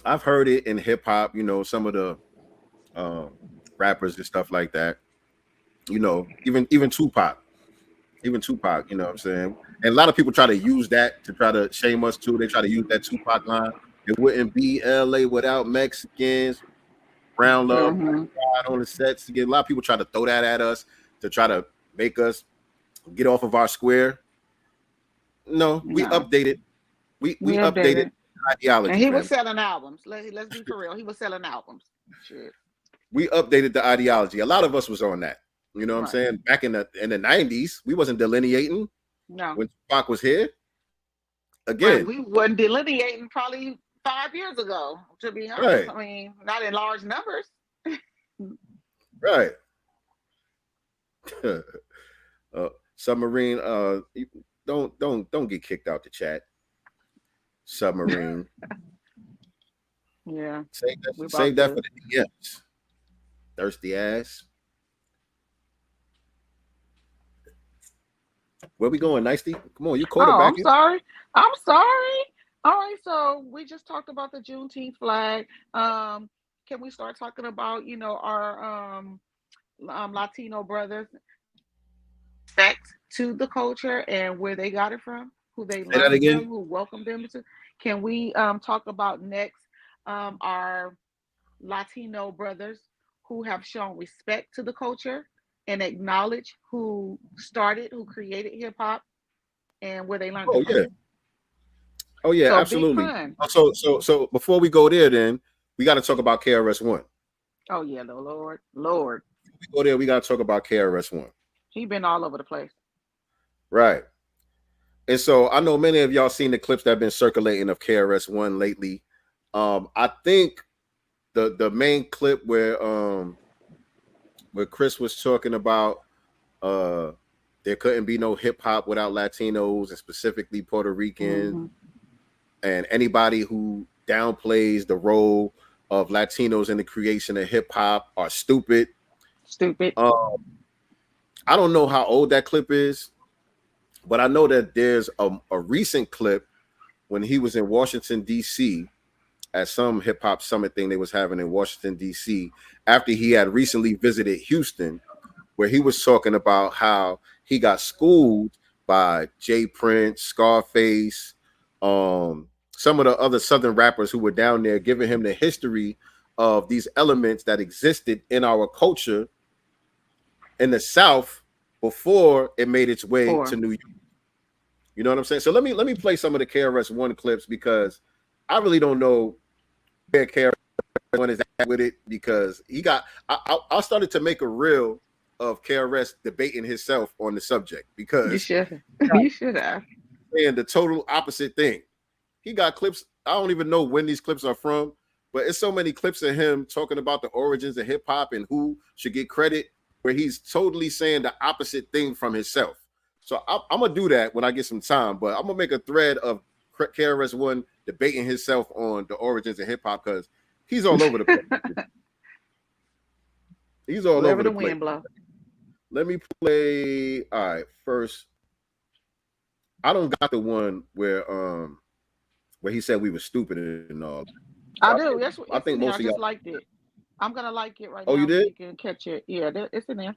I've heard it in hip hop, you know, some of the rappers and stuff like that. You know, even Tupac. Even Tupac, you know what I'm saying? And a lot of people try to use that to try to shame us too. They try to use that Tupac line. It wouldn't be LA without Mexicans. Brown love on the sets. Again, a lot of people try to throw that at us to try to make us get off of our square. No, we updated. We updated ideology. And he was selling albums. Let's be for real. He was selling albums. Shit. We updated the ideology. A lot of us was on that. You know what I'm saying? Back in the 90s, we wasn't delineating. No. When Tupac was here. Again. We wasn't delineating probably 5 years ago, to be honest. I mean, not in large numbers. Right. Submarine, don't get kicked out the chat. Submarine. Yeah. Save that for the DMs. Thirsty ass. Where we going, Nicey? Come on, you quarterback. I'm sorry. All right, so we just talked about the Juneteenth flag. Can we start talking about, you know, our Latino brothers' respect to the culture and where they got it from, who they learned from, who welcomed them to? Can we talk about next our Latino brothers who have shown respect to the culture and acknowledge who created hip hop and where they learned it from? Oh yeah, absolutely. So before we go there, then we got to talk about KRS-One. Oh yeah, Lord. Before we go there, we got to talk about KRS-One. He been all over the place. Right. And so I know many of y'all seen the clips that have been circulating of KRS-One lately. I think the main clip where Chris was talking about there couldn't be no hip hop without Latinos and specifically Puerto Ricans, and anybody who downplays the role of Latinos in the creation of hip hop are stupid. I don't know how old that clip is, but I know that there's a recent clip when he was in Washington, D.C. at some hip hop summit thing they was having in Washington, D.C. after he had recently visited Houston, where he was talking about how he got schooled by Jay Prince, Scarface, some of the other Southern rappers who were down there, giving him the history of these elements that existed in our culture in the South before it made its way to New York. You know what I'm saying? So let me play some of the KRS-One clips, because I really don't know where KRS-One is at with it, because I started to make a reel of KRS debating himself on the subject, because you should have. And the total opposite thing. He got clips. I don't even know when these clips are from, but it's so many clips of him talking about the origins of hip hop and who should get credit, where he's totally saying the opposite thing from himself. So I'm gonna do that when I get some time, but I'm gonna make a thread of KRS-One debating himself on the origins of hip hop, because he's all over the place. He's all over the wind place. blow. Let me play. All right, first. I don't got the one where he said we were stupid and all. I do. That's I it's think in there. most I of just y'all. liked it. I'm gonna like it right Oh, you now so did? you can catch it. Yeah, it's in there.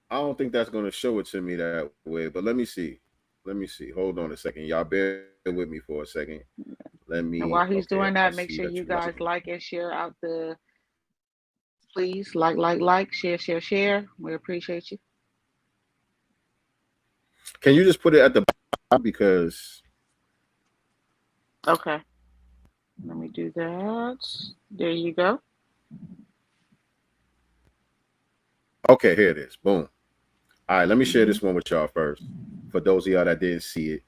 I don't think that's gonna show it to me that way. But let me see. Let me see. Hold on a second. Y'all bear with me for a second. Let And me. while he's Okay, doing I that, make see sure that you you guys like. like and share out the. Please like, share. We appreciate you. Can you just put it at the bottom because Okay, let me do that. There you go. okay, here it is. Boom. All right, let me share Hmm. this one with y'all first. For those of y'all that didn't see it.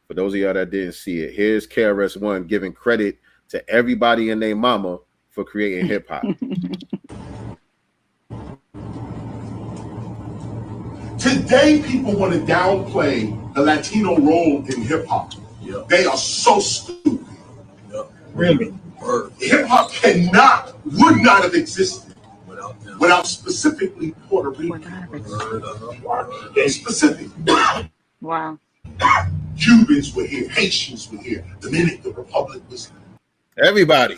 For those of y'all that didn't see it, here's KRS-One giving credit to everybody and their mama for creating hip hop. Today, people want to downplay the Latino role in hip hop. Yeah. They are so stupid. Yeah. Really? Hip hop would not have existed without specifically Puerto Rican. And specifically, Wow. Cubans were here, Haitians were here, Dominican Republic was here. Everybody.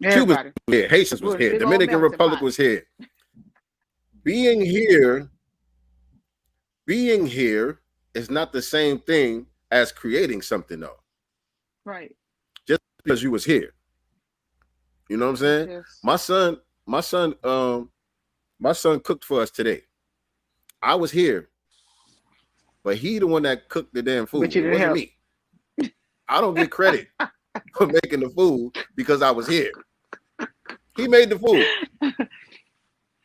Cubans Everybody. was here, Haitians was We're a here, big old Dominican melting Republic pot. was here. Being here is not the same thing as creating something though. Right. Just because you was here. You know what I'm saying? Yes. My son cooked for us today. I was here, but he the one that cooked the damn food. But you It didn't wasn't help. me. I don't get credit for making the food because I was here. He made the food.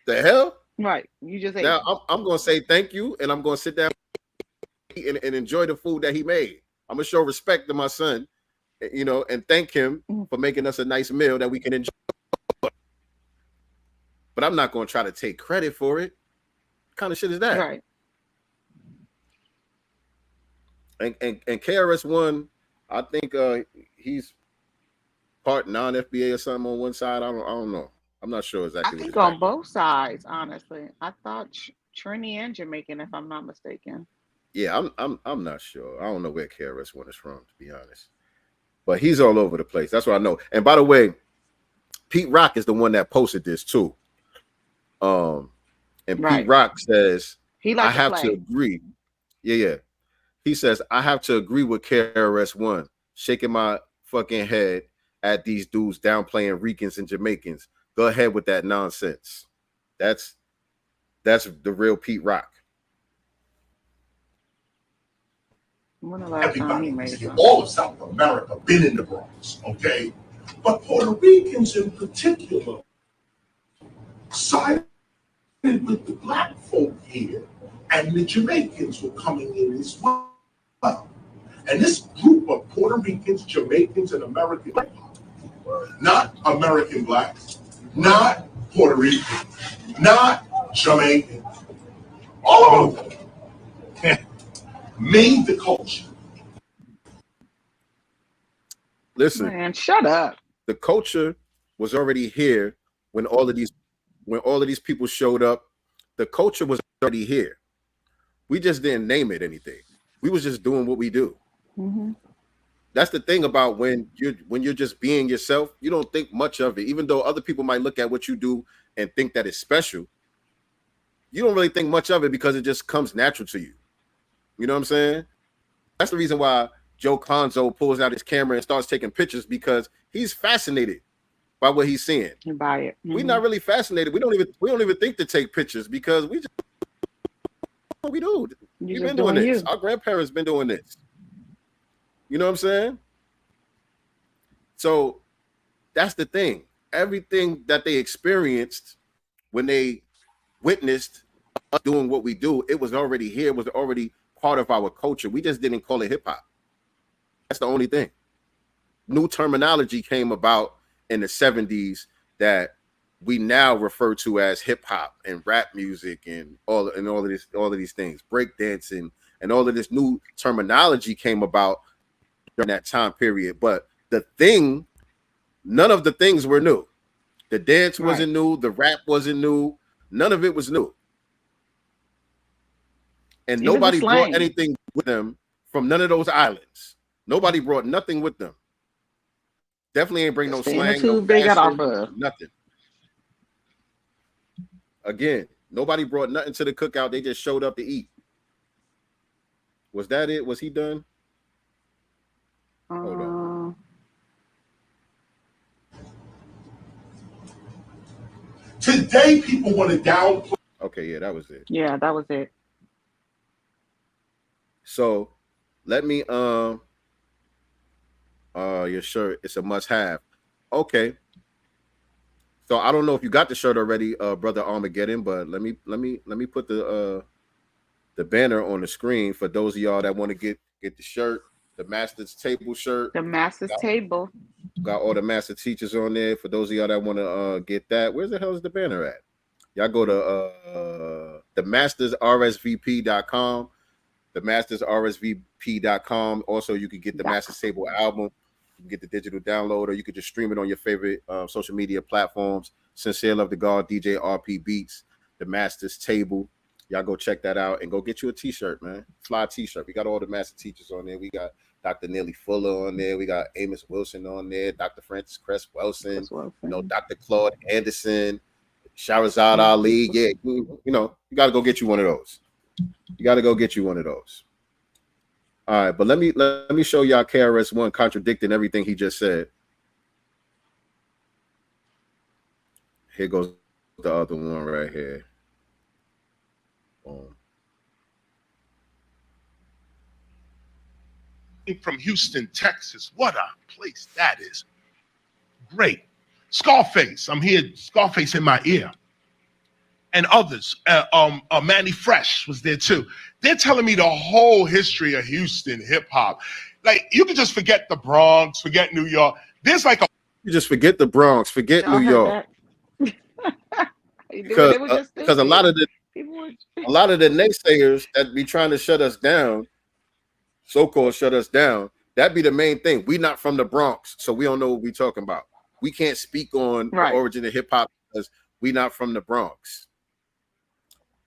The hell? Right. You just ate. Now I'm gonna say thank you, and I'm gonna sit down and enjoy the food that he made. I'm gonna show respect to my son, you know, and thank him for making us a nice meal that we can enjoy. But I'm not gonna try to take credit for it. What kind of shit is that? Right. And KRS-One, I think he's part non-FBA or something on one side. I don't know. I'm not sure I exactly what think his on background. both sides, honestly. I thought Trini and Jamaican, if I'm not mistaken. Yeah, I'm not sure. I don't know where KRS-One is from, to be honest. But he's all over the place. That's what I know. And by the way, Pete Rock is the one that posted this too. And Right. Pete Rock says, He I liked to have to play. agree. Yeah. He says, I have to agree with KRS-One, shaking my fucking head at these dudes downplaying Ricans and Jamaicans. Go ahead with that nonsense. That's the real Pete Rock. When the last time he Everybody made was here. something? All of South America been in the Bronx, okay? But Puerto Ricans in particular sided with the black folk here, and the Jamaicans were coming in as well. And this group of Puerto Ricans, Jamaicans, and American, not American blacks, not Puerto Rican, not Jamaican, all of them made the culture. Listen, Man, shut up. the culture was already here when all of these people showed up. The culture was already here. We just didn't name it anything. We was just doing what we do. Mm-hmm. That's the thing about when you're just being yourself, you don't think much of it. Even though other people might look at what you do and think that it's special, you don't really think much of it because it just comes natural to you. You know what I'm saying? That's the reason why Joe Conzo pulls out his camera and starts taking pictures, because he's fascinated by what he's seeing. You buy it. Mm-hmm. We're not really fascinated. We don't even think to take pictures because we just what we do. We've been doing this. You. Our grandparents been doing this. You know what I'm saying? So that's the thing. Everything that they experienced when they witnessed us doing what we do, it was already here, it was already part of our culture. We just didn't call it hip hop. That's the only thing. New terminology came about in the 70s that we now refer to as hip hop and rap music and all of these things, break dancing, and all of this new terminology came about during that time period. But none of the things were new. The dance wasn't new. The rap wasn't new. None of it was new. And Even nobody the brought slang. anything with them from none of those islands. Nobody brought nothing with them. Definitely ain't bring no Just the inner slang, no tube they got off fashion, of. nothing. Again, nobody brought nothing to the cookout. They just showed up to eat. Was that it? Was he done? Hold on. Today, people want to downplay. Okay, yeah, that was it. Yeah, that was it. So let me your shirt, it's a must-have. Okay. So I don't know if you got the shirt already, brother Armageddon, but let me put the banner on the screen for those of y'all that want to get the shirt, the Master's Table shirt. The Master's Table. Got all the master teachers on there. For those of y'all that want to get that, where the hell is the banner at? Y'all go to the mastersrsvp.com, the mastersrsvp.com. Also, you can get the Master's Table album. You can get the digital download, or you could just stream it on your favorite social media platforms. Sincere Love to God, DJ RP Beats, the Master's Table. Y'all go check that out and go get you a t-shirt, man. Fly t-shirt. We got all the master teachers on there. We got Dr. Nelly Fuller on there. We got Amos Wilson on there. Dr. Francis Cress Wilson. You know, Dr. Claude Anderson, Shahrazad Ali. Yeah, you know, you got to go get you one of those. You got to go get you one of those. All right, but let me show y'all KRS-One contradicting everything he just said. Here goes the other one right here. From Houston, Texas. What a place that is. Great. Scarface. I'm here, Scarface in my ear. And others. Manny Fresh was there too. They're telling me the whole history of Houston hip hop. Like, you can just forget the Bronx, forget New York. There's like a. You just forget the Bronx, forget New York. Because a lot of the naysayers that be trying to shut us down, so-called shut us down, that'd be the main thing. We not from the Bronx, so we don't know what we talking about. We can't speak on the origin of hip hop because we not from the Bronx.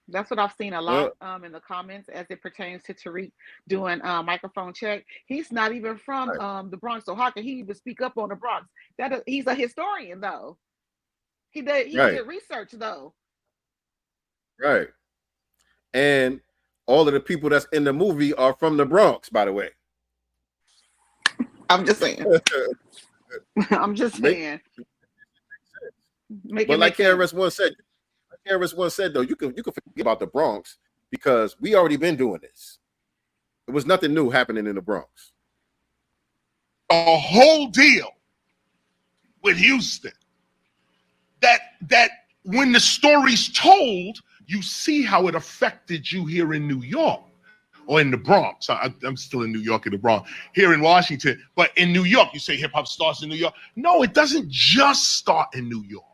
That's what I've seen a lot in the comments as it pertains to Tariq doing microphone check. He's not even from the Bronx, so how can he even speak up on the Bronx? He's a historian though. He did research though. Right. And all of the people that's in the movie are from the Bronx, by the way. I'm just saying. I'm just saying. But like KRS-One said, though, you can forget about the Bronx because we already been doing this. It was nothing new happening in the Bronx. A whole deal with Houston. That when the story's told, you see how it affected you here in New York or in the Bronx. I'm still in New York, in the Bronx, here in Washington. But in New York, you say hip hop starts in New York. No, it doesn't just start in New York.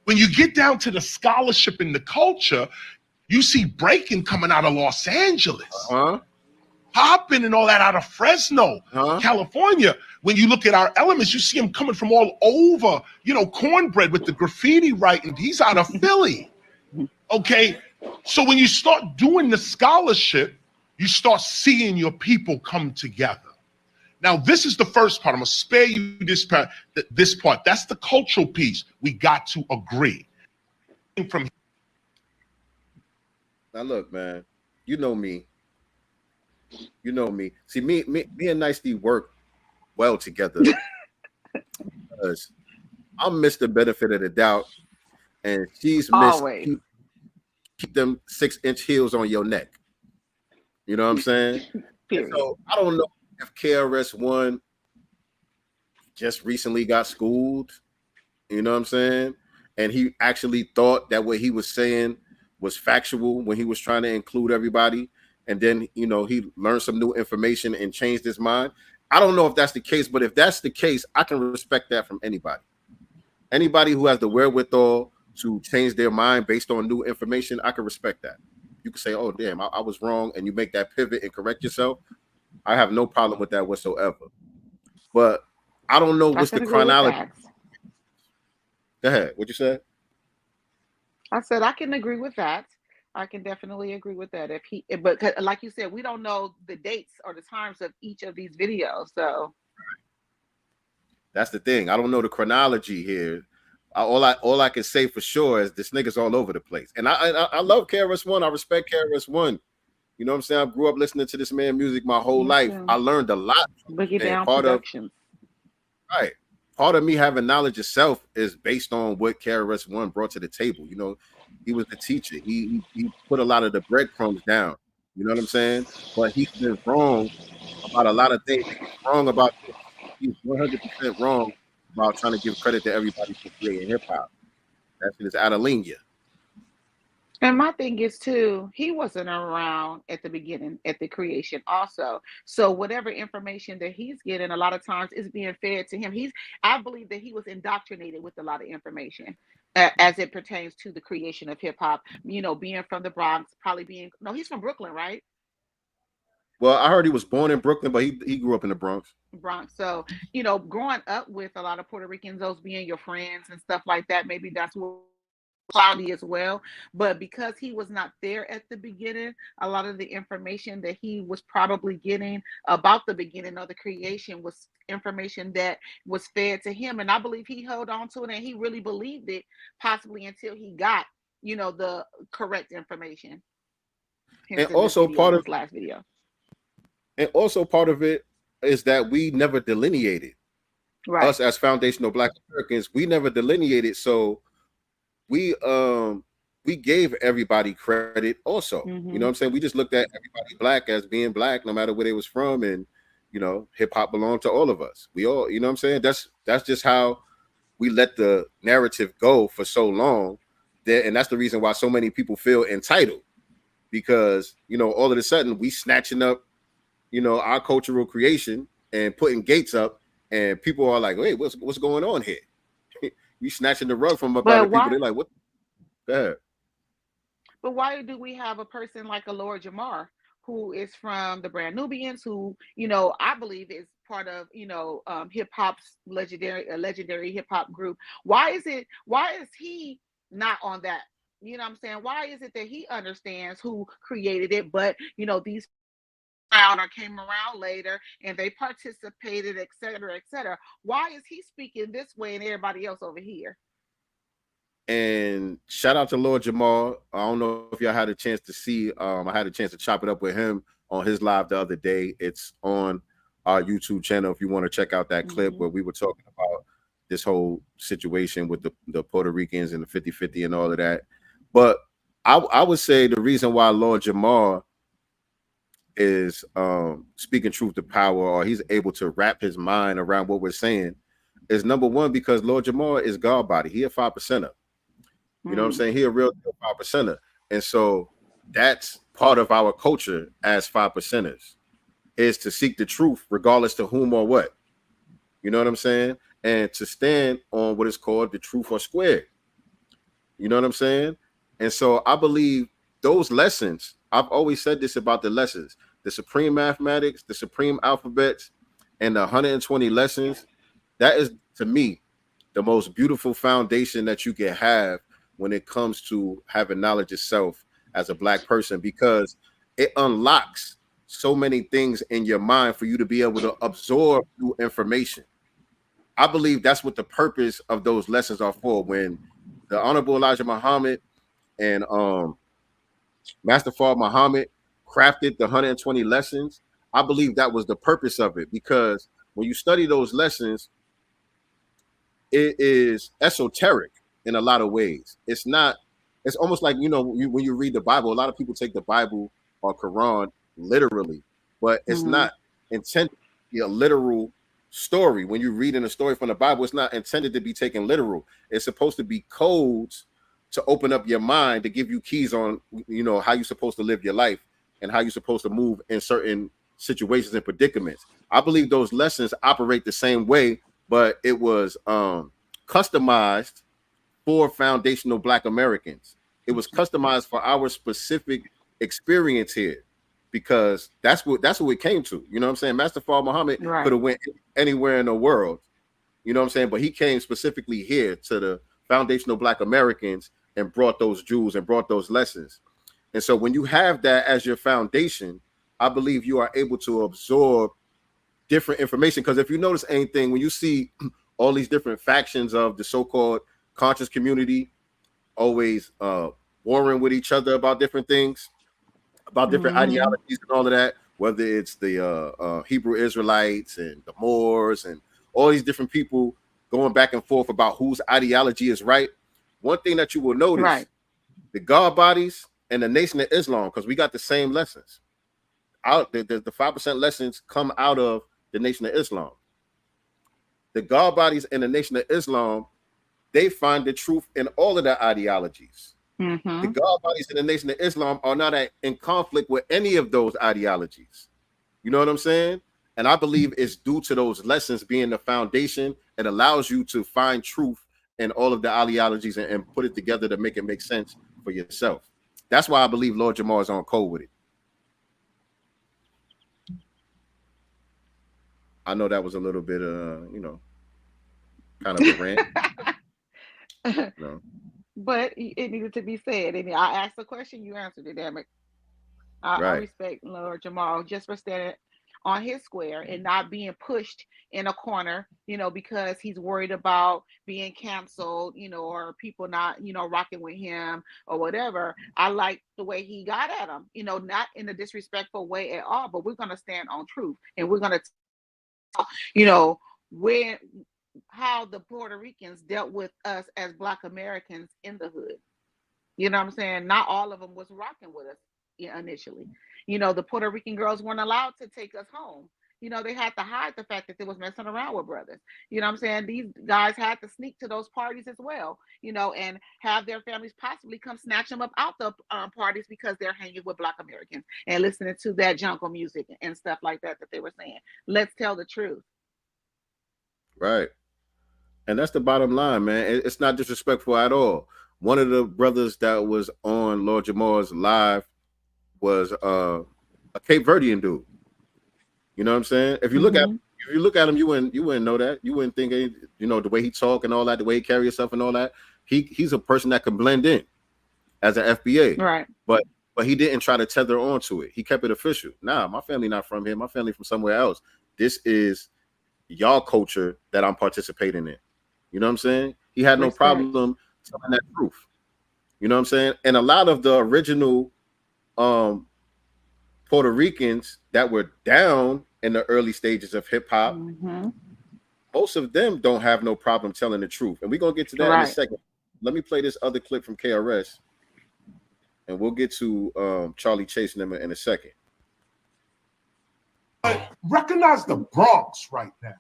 When you get down to the scholarship and the culture, you see breaking coming out of Los Angeles. Popping and all that out of Fresno, California. When you look at our elements, you see them coming from all over. You know, Cornbread with the graffiti writing, he's out of Philly. Okay, so when you start doing the scholarship, you start seeing your people come together. Now, this is the first part. I'm gonna spare you this part. That's the cultural piece. We got to agree. Now, look, man. You know me. You know me. See, me and Nice D work well together because I'm Mr. Benefit of the Doubt, and she's Miss keep them 6-inch heels on your neck. You know what I'm saying? So I don't know if KRS-One just recently got schooled. You know what I'm saying? And he actually thought that what he was saying was factual when he was trying to include everybody. And then, you know, he learned some new information and changed his mind. I don't know if that's the case, but if that's the case, I can respect that from anybody. Anybody who has the wherewithal to change their mind based on new information, I can respect that. You can say, oh, damn, I was wrong, and you make that pivot and correct yourself. I have no problem with that whatsoever. But I don't know what's the chronology. Go ahead. What you said? I said I can agree with that. I can definitely agree with that. If he, but like you said, we don't know the dates or the times of each of these videos. So That's the thing. I don't know the chronology here. All I can say for sure is this nigga's all over the place. And I love KRS-One. I respect KRS-One. You know what I'm saying? I grew up listening to this man music my whole life. I learned a lot from Boogie him. Down Part Productions. Part of me having knowledge itself is based on what KRS-One brought to the table. You know, he was the teacher. He put a lot of the breadcrumbs down. You know what I'm saying? But he's been wrong about a lot of things. He's wrong about this. He's 100% wrong about trying to give credit to everybody for creating hip hop. That shit is out of linea. And my thing is too, he wasn't around at the beginning, at the creation also. So whatever information that he's getting, a lot of times is being fed to him. I believe that he was indoctrinated with a lot of information as it pertains to the creation of hip hop. You know, being from the Bronx, no, he's from Brooklyn, right? Well, I heard he was born in Brooklyn, but he grew up in the Bronx. So, you know, growing up with a lot of Puerto Ricans, those being your friends and stuff like that, maybe that's what cloudy as well. But because he was not there at the beginning, a lot of the information that he was probably getting about the beginning of the creation was information that was fed to him. And I believe he held on to it and he really believed it, possibly until he got, you know, the correct information. And also part of last video. And also part of it is that we never delineated. Us as foundational Black Americans, we never delineated. So we gave everybody credit also. You know what I'm saying? We just looked at everybody Black as being Black, no matter where they was from. And, you know, hip hop belonged to all of us. We all, you know what I'm saying? That's just how we let the narrative go for so long. And that's the reason why so many people feel entitled, because, you know, all of a sudden we snatching up, you know, our cultural creation and putting gates up, and people are like, wait, what's going on here? You snatching the rug from up out of people. They're like, what? Go ahead. But why do we have a person like a Lord Jamar, who is from the Brand Nubians, who, you know, I believe is part of, you know, hip hop's legendary hip hop group? Why is he not on that? You know what I'm saying? Why is it that he understands who created it, but, you know, these or came around later and they participated, et cetera, et cetera? Why is he speaking this way and everybody else over here? And shout out to Lord Jamal. I don't know if y'all had a chance to see. I had a chance to chop it up with him on his live the other day. It's on our YouTube channel if you want to check out that clip where we were talking about this whole situation with the Puerto Ricans and the 50-50 and all of that. But I would say the reason why Lord Jamal is speaking truth to power, or he's able to wrap his mind around what we're saying, is number one, because Lord Jamal is God body. He a 5%er. You know what I'm saying? He a real 5%er. And so that's part of our culture as 5%ers, is to seek the truth regardless to whom or what. You know what I'm saying? And to stand on what is called the truth or square. You know what I'm saying? And so I believe those lessons, I've always said this about the lessons, the supreme mathematics, the supreme alphabets, and the 120 lessons, that is, to me, the most beautiful foundation that you can have when it comes to having knowledge itself as a Black person, because it unlocks so many things in your mind for you to be able to absorb new information. I believe that's what the purpose of those lessons are for. When the Honorable Elijah Muhammad and Master Fard Muhammad crafted the 120 lessons, I believe that was the purpose of it, because when you study those lessons, it is esoteric in a lot of ways. It's almost like, you know, when you read the Bible, a lot of people take the Bible or Quran literally, but it's not intended to be a literal story. When you're reading a story from the Bible, it's not intended to be taken literal. It's supposed to be codes to open up your mind, to give you keys on, you know, how you're supposed to live your life and how you're supposed to move in certain situations and predicaments. I believe those lessons operate the same way, but it was customized for foundational Black Americans. It was customized for our specific experience here, because that's what it came to. You know what I'm saying? Master Fard Muhammad could have went anywhere in the world, you know what I'm saying? But he came specifically here to the foundational Black Americans and brought those jewels and brought those lessons. And so when you have that as your foundation, I believe you are able to absorb different information. Because if you notice anything, when you see all these different factions of the so-called conscious community always warring with each other about different things, about different ideologies and all of that, whether it's the Hebrew Israelites and the Moors and all these different people going back and forth about whose ideology is right. One thing that you will notice, the God bodies and the Nation of Islam, because we got the same lessons. The 5% lessons come out of the Nation of Islam. The God bodies and the Nation of Islam, they find the truth in all of their ideologies. The God bodies in the Nation of Islam are not in conflict with any of those ideologies. You know what I'm saying? And I believe it's due to those lessons being the foundation. It allows you to find truth in all of the ideologies and put it together to make it make sense for yourself. That's why I believe Lord Jamar is on code with it. I know that was a little bit, kind of a rant. No. But it needed to be said. And I asked the question, you answered it, damn it. I respect Lord Jamal just for standing on his square and not being pushed in a corner, because he's worried about being canceled, or people not, rocking with him or whatever. I like the way he got at him, not in a disrespectful way at all, but we're going to stand on truth, and we're going to, how the Puerto Ricans dealt with us as Black Americans in the hood. You know what I'm saying? Not all of them was rocking with us initially. The Puerto Rican girls weren't allowed to take us home. They had to hide the fact that they was messing around with brothers. You know what I'm saying? These guys had to sneak to those parties as well, and have their families possibly come snatch them up out the parties because they're hanging with Black Americans and listening to that jungle music and stuff like that they were saying. Let's tell the truth. Right. And that's the bottom line, man. It's not disrespectful at all. One of the brothers that was on Lord Jamal's live was a Cape Verdean dude. You know what I'm saying? If you look at him, you wouldn't know that. You wouldn't think, the way he talk and all that, the way he carry himself and all that. He's a person that can blend in as an FBA. Right. But he didn't try to tether on to it. He kept it official. Nah, my family not from here. My family from somewhere else. This is y'all culture that I'm participating in. You know what I'm saying? He had no problem telling that truth. You know what I'm saying? And a lot of the original Puerto Ricans that were down in the early stages of hip hop, most of them don't have no problem telling the truth. And we're going to get to that in a second. Let me play this other clip from KRS, and we'll get to Charlie Chase in a second. Recognize the Bronx right now.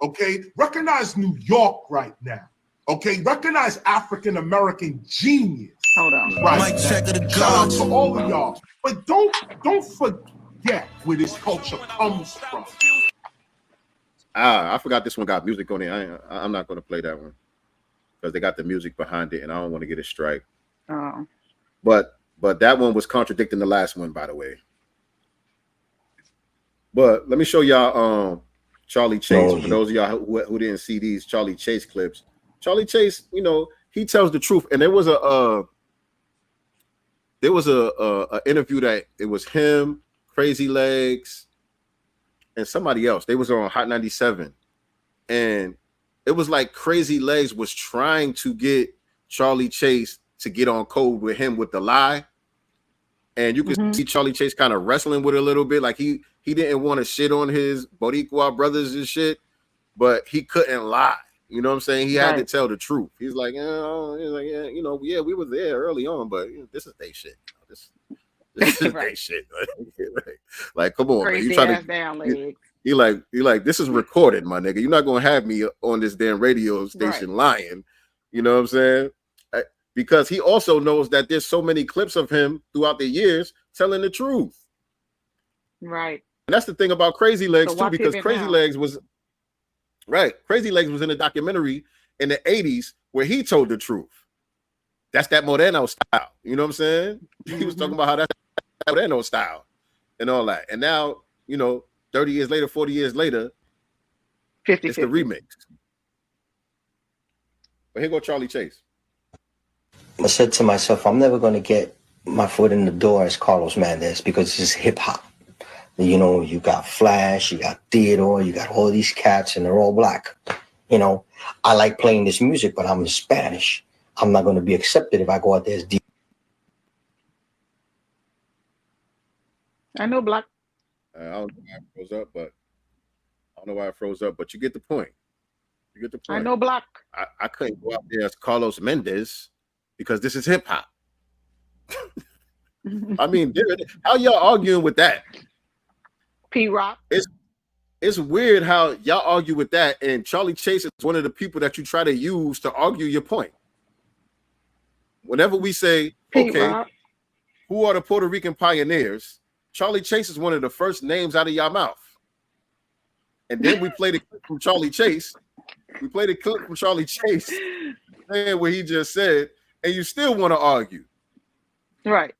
Okay, recognize New York right now. Okay, recognize African American genius. Hold on. Right. Shout out to all of y'all, but don't forget where this culture comes from. I forgot this one got music on it. I'm not going to play that one because they got the music behind it, and I don't want to get a strike. Oh. But that one was contradicting the last one, by the way. But let me show y'all Charlie Chase. For those of y'all who didn't see these Charlie Chase clips, Charlie Chase, he tells the truth. And there was a interview that it was him, Crazy Legs, and somebody else. They was on Hot 97, and it was like Crazy Legs was trying to get Charlie Chase to get on code with him with the lie. And you could see Charlie Chase kind of wrestling with it a little bit, like he didn't want to shit on his Boricua brothers and shit, but he couldn't lie. You know what I'm saying? He had to tell the truth. He's like, yeah, we were there early on, but this is they shit. This is they shit. Like, come on, crazy man. You ass down legs. He like, this is recorded, my nigga. You're not gonna have me on this damn radio station lying. You know what I'm saying? Because he also knows that there's so many clips of him throughout the years telling the truth. Right. And that's the thing about Crazy Legs too, because Crazy Legs was in a documentary in the 80s where he told the truth. That's that Moreno style. You know what I'm saying? He was talking about how that's that Moreno style and all that. And now, 30 years later, 40 years later, 50, it's the remix. But here go Charlie Chase. I said to myself, I'm never going to get my foot in the door as Carlos Mendez because it's just hip hop. You know, you got Flash, you got Theodore, you got all these cats, and they're all black. You know, I like playing this music, but I'm in Spanish. I'm not going to be accepted if I go out there as deep. I know black. I don't know why it froze up, but you get the point. You get the point. I know black. I couldn't go out there as Carlos Mendez because this is hip hop. I mean, how y'all arguing with that? P-Rock. It's weird how y'all argue with that, and Charlie Chase is one of the people that you try to use to argue your point. Whenever we say, okay, who are the Puerto Rican pioneers? Charlie Chase is one of the first names out of your mouth. And then we play the clip from Charlie Chase. Where he just said, and you still want to argue. Right.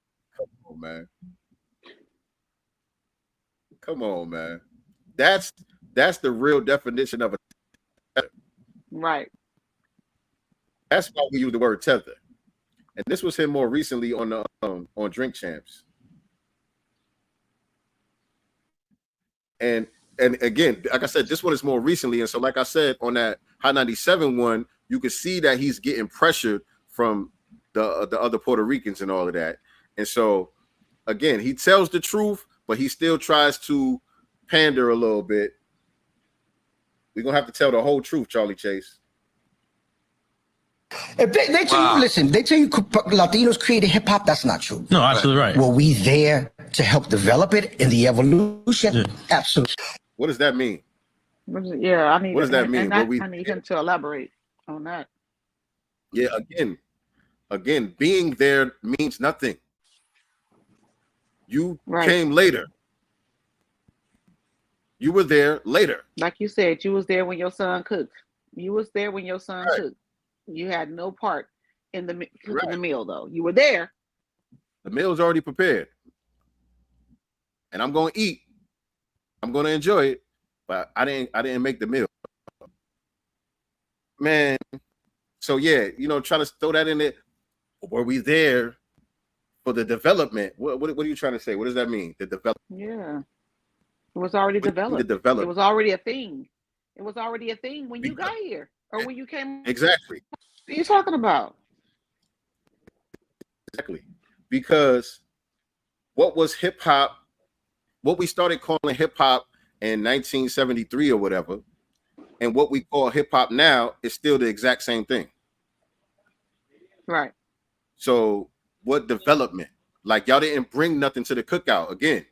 Come on, man. That's the real definition of a tether. Right. That's why we use the word tether. And this was him more recently on Drink Champs. And again, like I said, this one is more recently. And so, like I said, on that High 97 one, you can see that he's getting pressured from the other Puerto Ricans and all of that. And so, again, he tells the truth, but he still tries to pander a little bit. We're going to have to tell the whole truth, Charlie Chase. If they tell you, listen, they tell you Latinos created hip hop. That's not true. No, absolutely right. Were we there to help develop it in the evolution? Yeah. Absolutely. What does that mean? Yeah, I need. What does that mean? I need him to elaborate on that. Yeah, again, being there means nothing. You came later. You were there later. Like you said, you was there when your son cooked. You was there when your son cooked. You had no part in the cooking the meal, though. You were there. The meal's already prepared, and I'm going to eat. I'm going to enjoy it, but I didn't make the meal, man. So yeah, trying to throw that in there. Were we there for the development? What are you trying to say? What does that mean? The development? Yeah, it was already developed. It was already a thing. It was already a thing when you got here. Or when you came. Exactly. What are you talking about? Exactly. Because what was hip hop, what we started calling hip hop in 1973 or whatever, and what we call hip hop now is still the exact same thing. Right. So what development? Like y'all didn't bring nothing to the cookout. Again,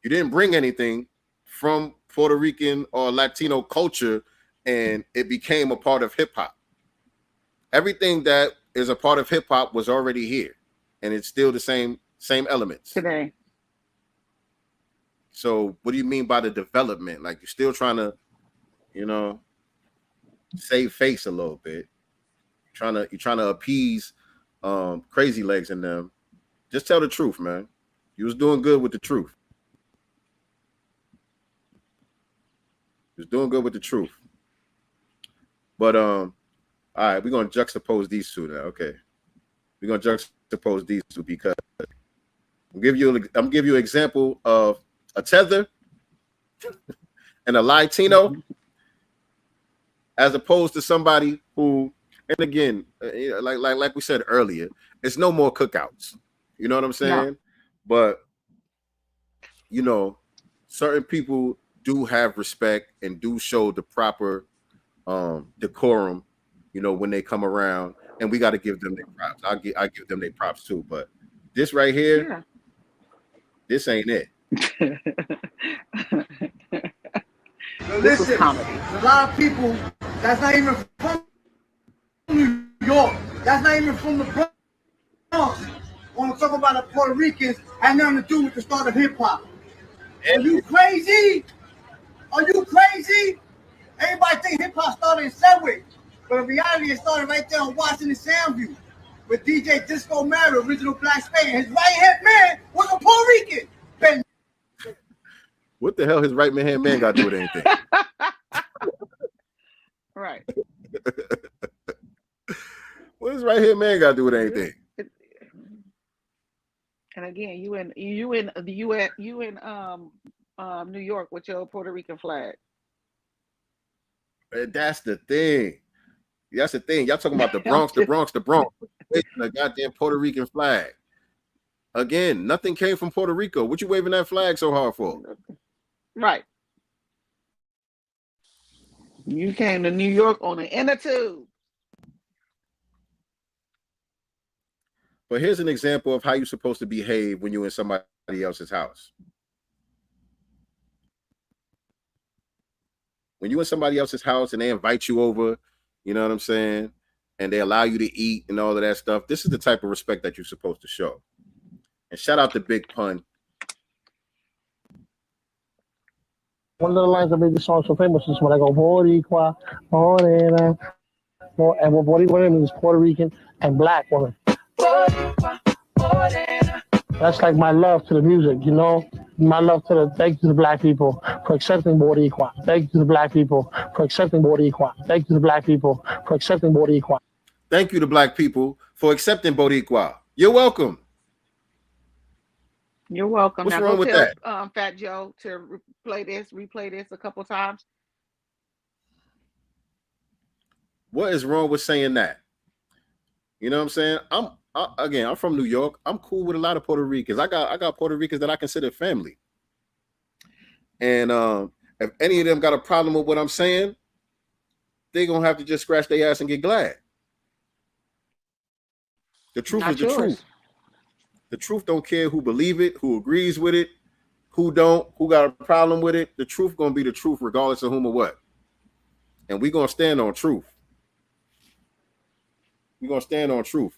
you didn't bring anything from Puerto Rican or Latino culture, and it became a part of hip hop. Everything that is a part of hip hop was already here, and it's still the same elements today. So what do you mean by the development? Like you're still trying to, save face a little bit. You're trying to appease Crazy Legs and them. Just tell the truth, man. You was doing good with the truth. You was doing good with the truth. But all right, we're gonna juxtapose these two now. Okay, we're gonna juxtapose these two because I'm giving you an example of a tether and a Latino, as opposed to somebody who, and again, like we said earlier, it's no more cookouts. You know what I'm saying? No. But certain people do have respect and do show the proper decorum, when they come around, and we got to give them their props. I give them their props too. But this right here, this ain't it. This is comedy. A lot of people that's not even from New York, that's not even from the Bronx, want to talk about the Puerto Ricans had nothing to do with the start of hip hop. Are you crazy? Are you crazy? Everybody think hip hop started in Sedgwick, but in reality, it started right there on Washington Soundview with DJ Disco Mary, original Black Spade. His right hand man was a Puerto Rican. What the hell his right hand man got to do with anything? Right. What does right here man got to do with anything? And again, you in New York with your Puerto Rican flag. That's the thing. That's the thing. Y'all talking about the Bronx, the Bronx, the Bronx. The goddamn Puerto Rican flag. Again, nothing came from Puerto Rico. What you waving that flag so hard for? Right. You came to New York on an inner tube. But here's an example of how you're supposed to behave when you're in somebody else's house. When you're in somebody else's house and they invite you over, you know what I'm saying, and they allow you to eat and all of that stuff, this is the type of respect that you're supposed to show. And shout out to Big Pun. One of the lines that made the song so famous is when I go Boricua, Morena, and what Boricua means is Puerto Rican and black woman. That's like my love to the music, you know? My love to thank you to the black people for accepting Boricua. Thank you to the black people for accepting Boricua. Thank you to the black people for accepting Boricua. Thank you to black people for accepting Boricua. You're welcome. You're welcome. What's now wrong go with tell that? Fat Joe to replay this a couple times. What is wrong with saying that? You know what I'm saying? I'm from New York. I'm cool with a lot of Puerto Ricans. I got Puerto Ricans that I consider family. And if any of them got a problem with what I'm saying, they're gonna have to just scratch their ass and get glad. The truth is the truth. The truth don't care who believe it, who agrees with it, who don't, who got a problem with it. The truth gonna be the truth regardless of whom or what. And we're gonna stand on truth. We're gonna stand on truth.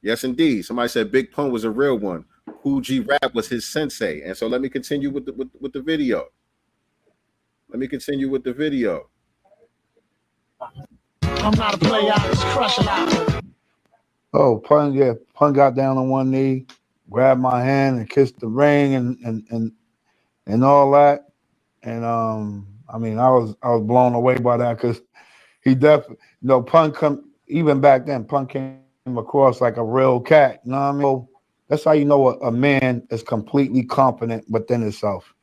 Yes, indeed. Somebody said Big Pun was a real one. Cool G Rap was his sensei. And so let me continue with the video. Let me continue with the video. I'm not a player, I just crush it out. Oh, Pun, yeah. Pun got down on one knee, grabbed my hand and kissed the ring and all that. And I mean, I was blown away by that because he definitely, you know, Pun even back then, Pun came across like a real cat. You know what I mean? That's how you know a man is completely confident within himself.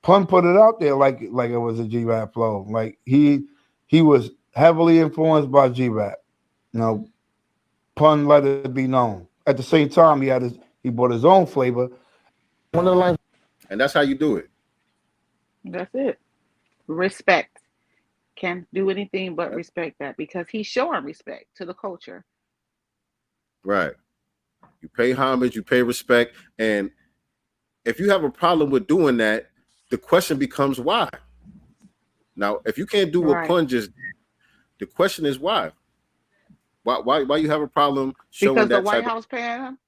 Pun put it out there like it was a G-Rap flow. Like he was heavily influenced by G-Rap. You know, Pun let it be known. At the same time, he brought his own flavor. One of the lines, and that's how you do it. That's it. Respect. Can't do anything but respect that because he's showing respect to the culture. Right. You pay homage, you pay respect. And if you have a problem with doing that, the question becomes why. Now, if you can't do what Pun just did, the question is why. Why you have a problem showing because that the White House paying him?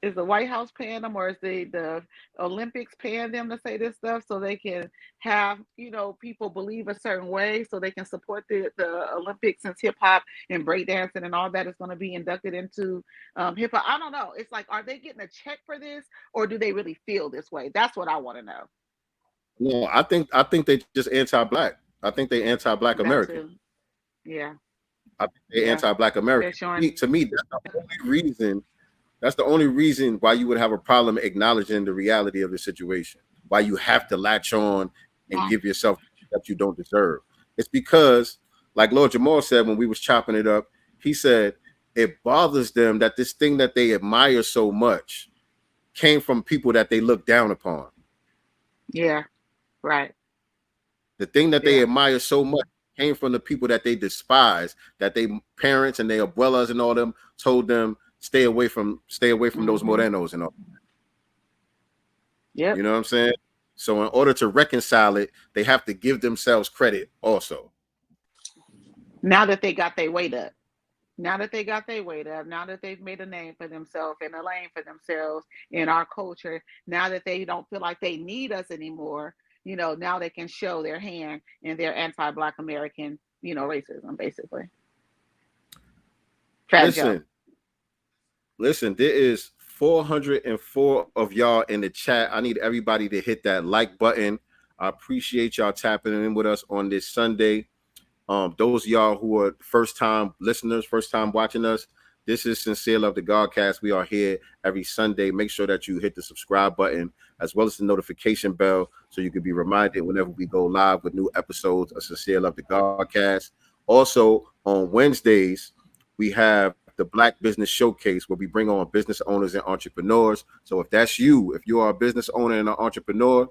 Is the White House paying them, or is the Olympics paying them to say this stuff so they can have, you know, people believe a certain way so they can support the Olympics, since hip hop and breakdancing and all that is going to be inducted into hip hop? I don't know. It's like, are they getting a check for this, or do they really feel this way? That's what I want to know. No, I think they just anti-black. I think they anti-black American. Yeah. I think they're anti-black American. To me, that's the only reason. That's the only reason why you would have a problem acknowledging the reality of the situation. Why you have to latch on and give yourself that you don't deserve. It's because, like Lord Jamal said when we was chopping it up, he said it bothers them that this thing that they admire so much came from people that they look down upon. Yeah, right. The thing that they admire so much came from the people that they despise, that they parents and their abuelas and all them told them stay away from those morenos and all. Yeah, you know what I'm saying? So in order to reconcile it, they have to give themselves credit also. Now that they got their weight up, now that they've made a name for themselves and a lane for themselves in our culture, now that they don't feel like they need us anymore, you know, now they can show their hand in their anti-Black American, you know, racism, basically. Listen, there is 404 of y'all in the chat. I need everybody to hit that like button. I appreciate y'all tapping in with us on this Sunday. Those of y'all who are first time listeners, first time watching us, this is Sincere Love the Godcast. We are here every Sunday. Make sure that you hit the subscribe button as well as the notification bell so you can be reminded whenever we go live with new episodes of Sincere Love the Godcast. Also, on Wednesdays, we have the Black Business Showcase where we bring on business owners and entrepreneurs. So if that's you, if you are a business owner and an entrepreneur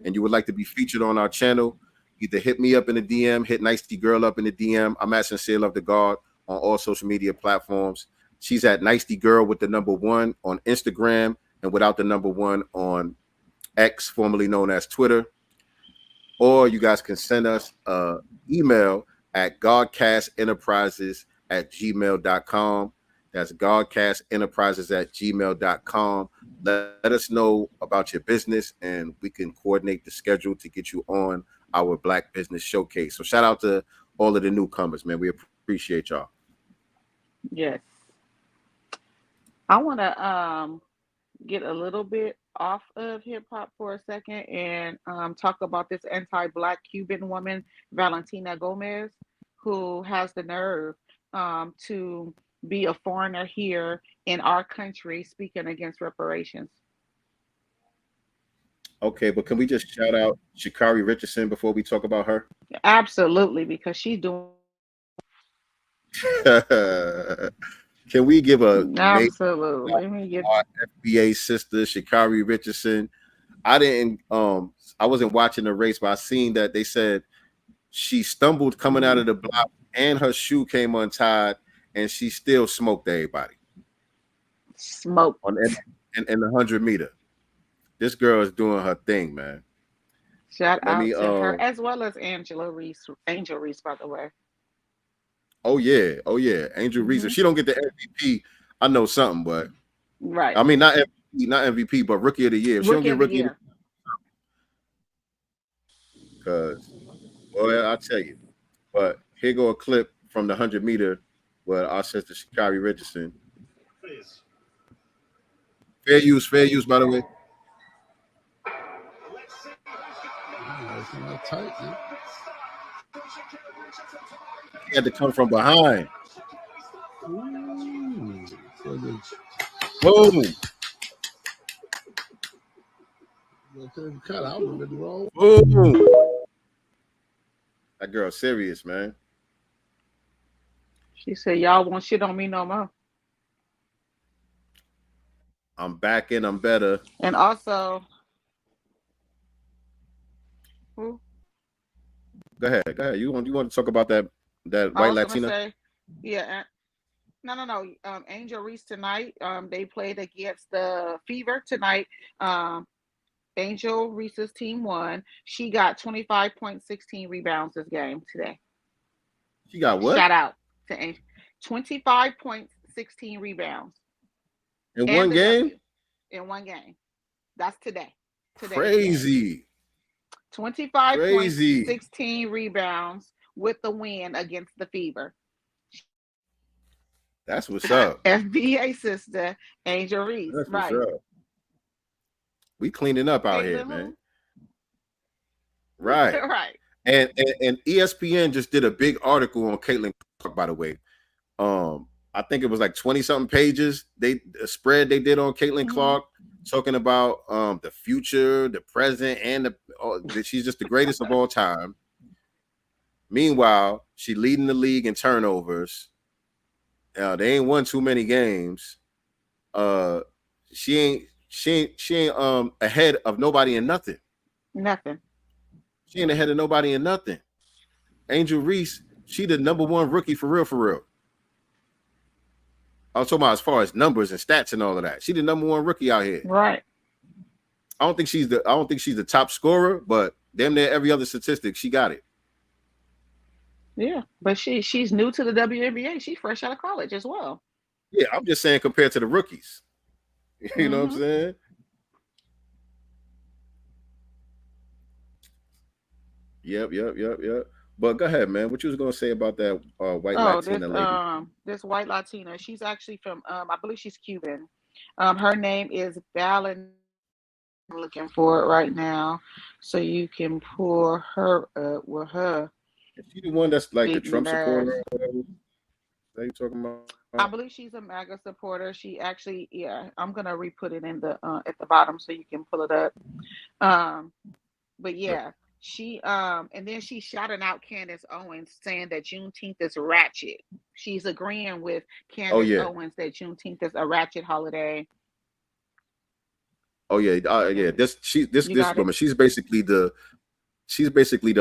and you would like to be featured on our channel, either hit me up in the DM, hit Nicety Girl up in the DM. I'm at Sincere Love the God on all social media platforms. She's at Nicety Girl with the #1 on Instagram and without the #1 on X, formerly known as Twitter. Or you guys can send us an email at godcastenterprises@gmail.com. That's godcastenterprises@gmail.com. Let us know about your business and we can coordinate the schedule to get you on our Black Business Showcase. So shout out to all of the newcomers, man. We appreciate y'all. Yes. I want to get a little bit off of hip hop for a second and talk about this anti-Black Cuban woman, Valentina Gomez, who has the nerve to be a foreigner here in our country speaking against reparations. Okay, but can we just shout out Sha'Carri Richardson before we talk about her? Absolutely, because she's doing. Can we give a Absolutely? Let me get our FBA sister Sha'Carri Richardson? I wasn't watching the race, but I seen that they said she stumbled coming out of the block and her shoe came untied and she still smoked everybody. Smoke in the 100-meter. This girl is doing her thing, man. Shout out to her as well as Angel Reese, by the way. Oh yeah, Angel Reese. If she don't get the MVP, I know something, but right. I mean, not MVP, but Rookie of the Year. If she don't get Rookie of the Year, because well, I'll tell you. But here go a clip from the 100-meter where our sister Sha'Carri Richardson. Fair use, by the way. Tight, man. He had to come from behind. Ooh, boom. Cut out with the wrong. Boom. That girl serious, man. She said, "Y'all won't shit on me no more. I'm back and I'm better." And also, who? Go ahead. You want to talk about that white Latina? Say, yeah. No. Angel Reese tonight. They played against the Fever tonight. Angel Reese's team won. She got 25.16 rebounds this game today. She got what? Shout out to Angel. 25.16 rebounds. In one game? In one game. That's today. Crazy. 25.16 rebounds with the win against the Fever. That's what's up. FBA sister, Angel Reese. That's right. What's up. We cleaning up out here, man. Right. Right. And ESPN just did a big article on Caitlin Clark, by the way. I think it was like 20-something pages. A spread they did on Caitlin Clark, talking about the future, the present, and that she's just the greatest of all time. Meanwhile, she leading the league in turnovers. They ain't won too many games. She ain't ahead of nobody in nothing. Nothing. She ain't ahead of nobody in nothing. Angel Reese, she the #1 rookie for real. I'm talking about as far as numbers and stats and all of that. She the #1 rookie out here. Right. I don't think she's the top scorer, but damn near every other statistic, she got it. Yeah, but she's new to the WNBA. She's fresh out of college as well. Yeah, I'm just saying compared to the rookies. You know what I'm saying? Yep. But go ahead, man. What you was gonna say about that white Latina lady? This white Latina. She's actually from I believe she's Cuban. Her name is Valen. I'm looking for it right now, so you can pull her up with her. She the one that's like the Beating Trump their supporter ass. or whatever. That you talking about? I believe she's a MAGA supporter. She actually, yeah, I'm gonna re-put it in the at the bottom so you can pull it up. Um, but yeah, she and then she's shouting out Candace Owens, saying that Juneteenth is ratchet. She's agreeing with Oh Candace yeah. Owens that Juneteenth is a ratchet holiday. Oh yeah. Yeah. This You got it? woman. She's basically the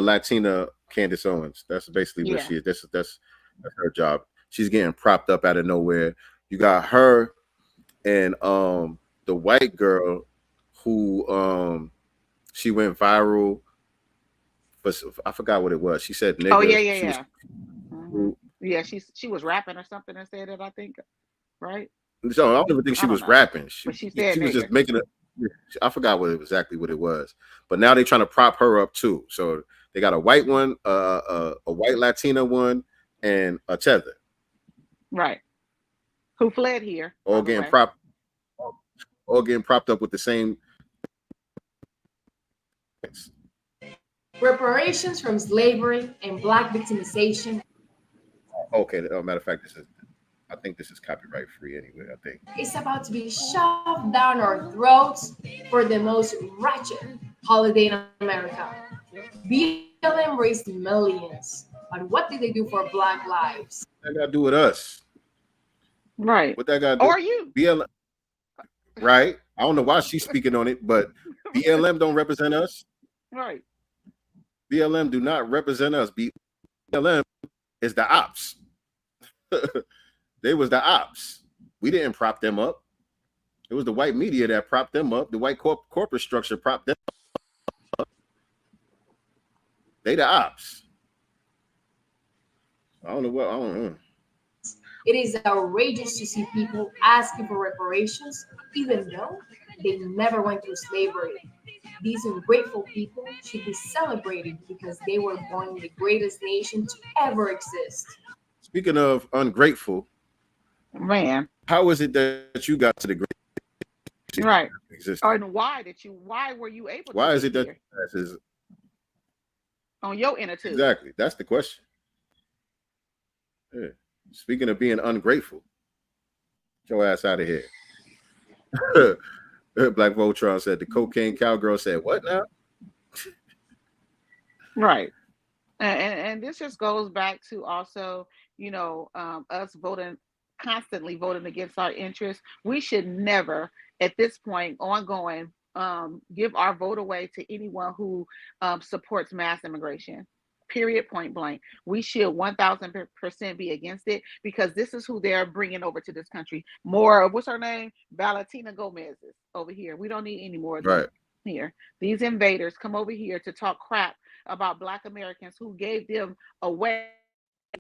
Latina Candace Owens. That's basically what Yeah. she is. That's her job. She's getting propped up out of nowhere. You got her and the white girl who she went viral, but I forgot what it was. She said nigga. Oh yeah, yeah, She was yeah. Yeah, she was rapping or something and said it, I think, right? so I don't even think she I don't was know. rapping. But she said She was just nigga. making it. I forgot exactly what it was. But now they're trying to prop her up too. So they got a white one, a white Latina one, and a tether. Right. Who fled here? All by the getting way. propped up with the same. Reparations from slavery and black victimization. Okay, matter of fact, I think this is copyright free anyway. I think It's about to be shoved down our throats for the most ratchet holiday in America. BLM raised millions, but what did they do for Black lives? that got to do with us, right? What that got to do? Or you? BLM, right? I don't know why she's speaking on it, but BLM don't represent us. Right. BLM do not represent us. BLM is the ops. They was the ops. We didn't prop them up. It was the white media that propped them up. The white corporate structure propped them up. They the ops. I don't know. It is outrageous to see people asking for reparations, even though they never went through slavery. These ungrateful people should be celebrated because they were born in the greatest nation to ever exist. Speaking of ungrateful, man, how is it that you got to the great right? existence? And why were you able? Why to is it that here? is On your inner tube? exactly? That's the question. Yeah. Speaking of being ungrateful, get your ass out of here. Black Voltron said the cocaine cowgirl said, "What now?" Right. And this just goes back to also, us constantly voting against our interests. We should never, at this point, ongoing, give our vote away to anyone who supports mass immigration. Period, point blank. We should 1000% be against it because this is who they're bringing over to this country. More of, what's her name? Valentina Gomez's over here. We don't need any more of them here. These invaders come over here to talk crap about Black Americans who gave them away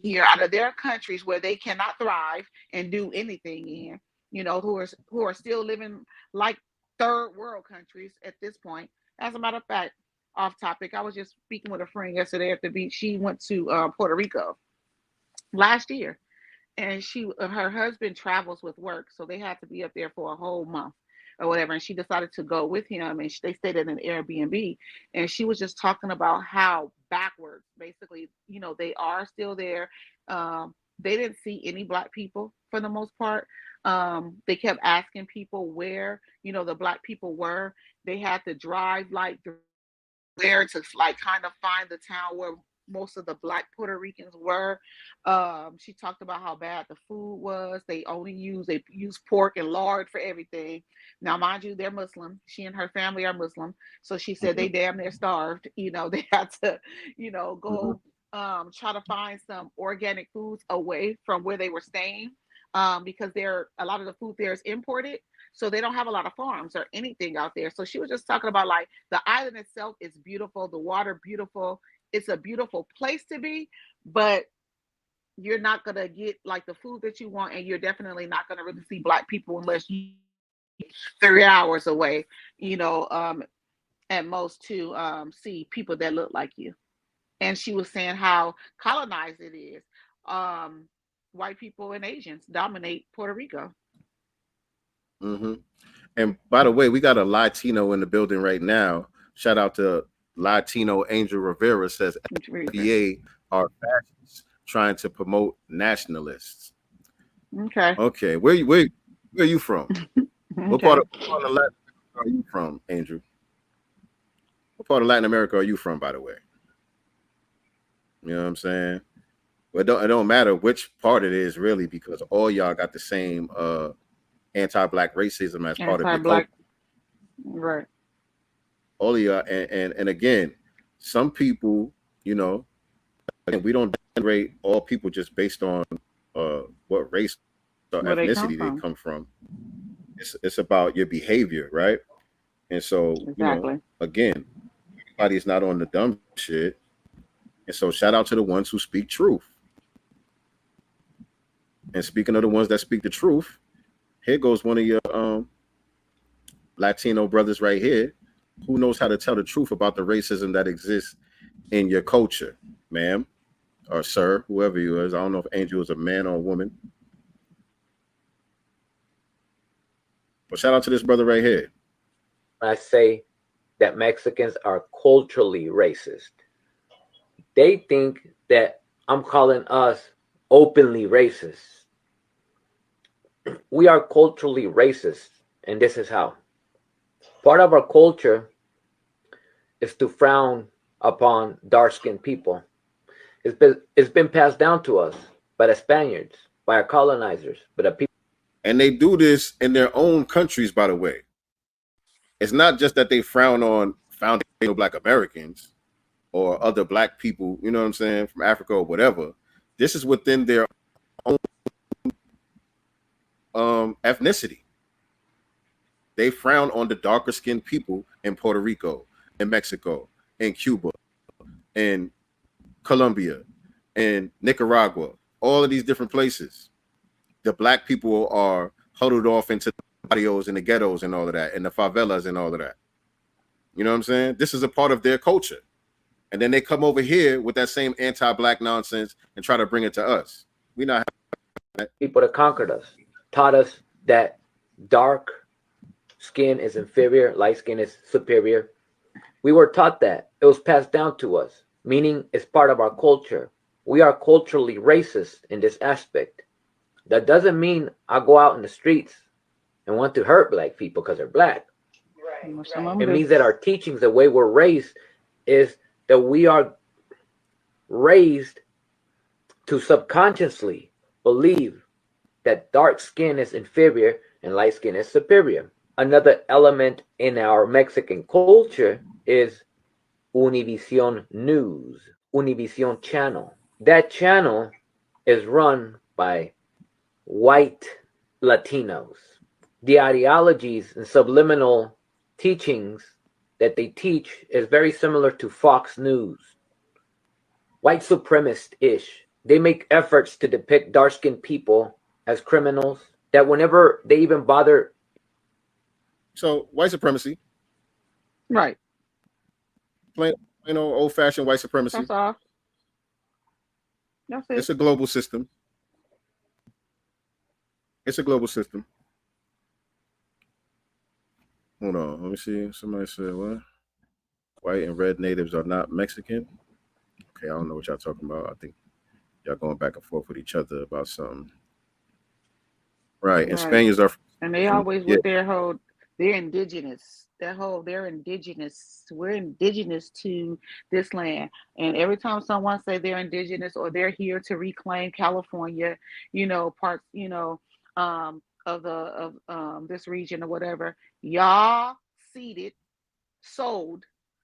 here out of their countries where they cannot thrive and do anything in, who are still living like third world countries at this point. As a matter of fact, off topic, I was just speaking with a friend yesterday at the beach. She went to Puerto Rico last year, and her husband travels with work, so they had to be up there for a whole month or whatever, and she decided to go with him, and they stayed at an Airbnb, and she was just talking about how backwards, basically, they are still there. They didn't see any Black people for the most part. They kept asking people where, the Black people were. They had to drive like where to like kind of find the town where most of the Black Puerto Ricans were. She talked about how bad the food was. They use pork and lard for everything. Now, mind you, they're Muslim. She and her family are Muslim. So she said they damn near starved. They had to, go try to find some organic foods away from where they were staying. Because a lot of the food there is imported. So they don't have a lot of farms or anything out there. So she was just talking about like the island itself is beautiful, the water beautiful. It's a beautiful place to be, but you're not going to get like the food that you want. And you're definitely not going to really see Black people unless you 3 hours away, at most to see people that look like you. And she was saying how colonized it is. White people and Asians dominate Puerto Rico. Mm-hmm. And by the way, we got a Latino in the building right now. Shout out to Latino Angel Rivera says FBA are fascists trying to promote nationalists. Okay. Okay, where are you from? What part of Latin America are you from, Andrew? What part of Latin America are you from, by the way? You know what I'm saying? Well, it don't matter which part it is, really, because all y'all got the same anti-black racism as part of your culture. Right. All of y'all, and again, some people, you know, again, we don't rate all people just based on what race or Where ethnicity they come from. It's about your behavior, right? And so, you know, again, everybody's not on the dumb shit. And so shout out to the ones who speak truth. And speaking of the ones that speak the truth, here goes one of your Latino brothers right here who knows how to tell the truth about the racism that exists in your culture, ma'am or sir, whoever you is. I don't know if Angel is a man or a woman. But shout out to this brother right here. I say that Mexicans are culturally racist. They think that I'm calling us openly racist. We are culturally racist, and this is how. Part of our culture is to frown upon dark-skinned people. It's been passed down to us by the Spaniards, by our colonizers, by the people. And they do this in their own countries, by the way. It's not just that they frown on foundational Black Americans or other Black people, you know what I'm saying, from Africa or whatever. This is within their own ethnicity. They frown on the darker skinned people in Puerto Rico, in Mexico, in Cuba, in Colombia, in Nicaragua, all of these different places. The Black people are huddled off into the barrios and the ghettos and all of that, and the favelas and all of that. You know what I'm saying? This is a part of their culture. And then they come over here with that same anti-Black nonsense and try to bring it to us. We not people that conquered us, taught us that dark skin is inferior, light skin is superior. We were taught that. It was passed down to us, meaning it's part of our culture. We are culturally racist in this aspect. That doesn't mean I go out in the streets and want to hurt Black people because they're Black. It means that our teachings, the way we're raised, is that we are raised to subconsciously believe that dark skin is inferior and light skin is superior. Another element in our Mexican culture is Univision News, Univision channel. That channel is run by white Latinos. The ideologies and subliminal teachings that they teach is very similar to Fox News. White supremacist-ish. They make efforts to depict dark-skinned people as criminals, that whenever they even bother. So white supremacy. Right. Plain old-fashioned white supremacy. That's all. That's it. It's a global system. It's a global system. Hold on, let me see. Somebody said what? White and red natives are not Mexican. Okay, I don't know what y'all talking about. I think y'all going back and forth with each other about something. Right, and Spaniards are. And they always with their whole, they're indigenous. They're indigenous. We're indigenous to this land. And every time someone say they're indigenous or they're here to reclaim California, parts, of this region or whatever, y'all sold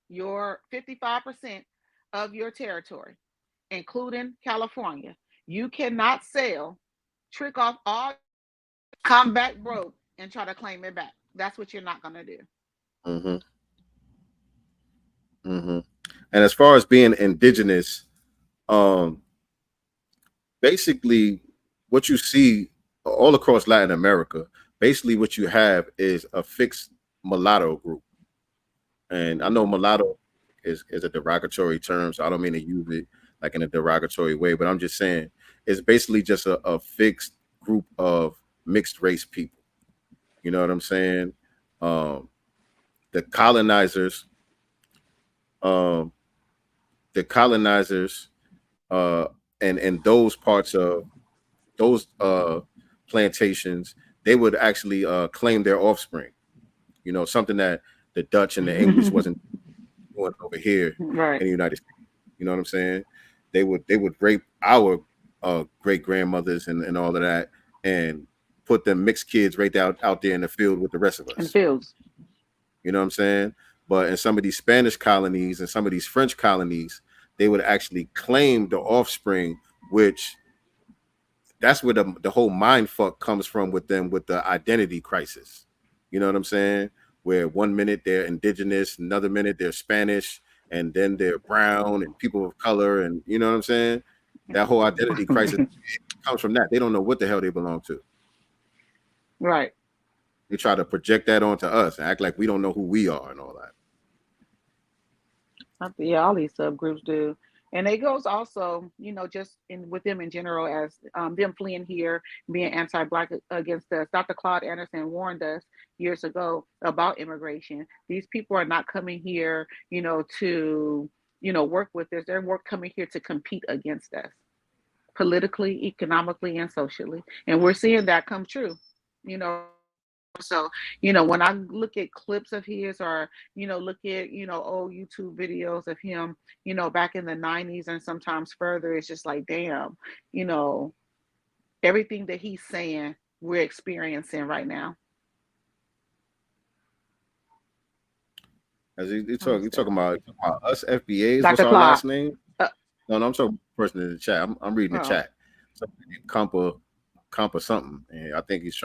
your 55% of your territory, including California. You cannot trick off all, come back broke and try to claim it back. That's what you're not gonna do. And as far as being indigenous, basically what you see all across Latin America, basically what you have is a fixed mulatto group. And I know mulatto is a derogatory term, so I don't mean to use it like in a derogatory way, but I'm just saying it's basically just a fixed group of mixed race people. You know what I'm saying? The colonizers and those parts of those plantations, they would actually claim their offspring. You know, something that the Dutch and the English wasn't doing over here Right. in the United States. You know what I'm saying? They would rape our great grandmothers and all of that, and put them mixed kids right out there in the field with the rest of In us. fields. You know what I'm saying? But in some of these Spanish colonies and some of these French colonies, they would actually claim the offspring, which that's where the whole mind fuck comes from with them, with the identity crisis. You know what I'm saying? Where one minute they're indigenous, another minute they're Spanish, and then they're brown and people of color, and you know what I'm saying? That whole identity crisis comes from that. They don't know what the hell they belong to. Right. They try to project that onto us and act like we don't know who we are and all that. Yeah, all these subgroups do. And it goes also, just with them in general, as them fleeing here, being anti-Black against us. Dr. Claude Anderson warned us years ago about immigration. These people are not coming here, to, work with us. They're coming here to compete against us, politically, economically, and socially. And we're seeing that come true, So, when I look at clips of his, or, look at, old YouTube videos of him, back in the 90s and sometimes further, it's just like, damn, everything that he's saying, we're experiencing right now. As you talking about us FBAs, Dr. what's our Clark. last name? No, I'm talking person in the chat. I'm reading the chat. Compa something. And I think he's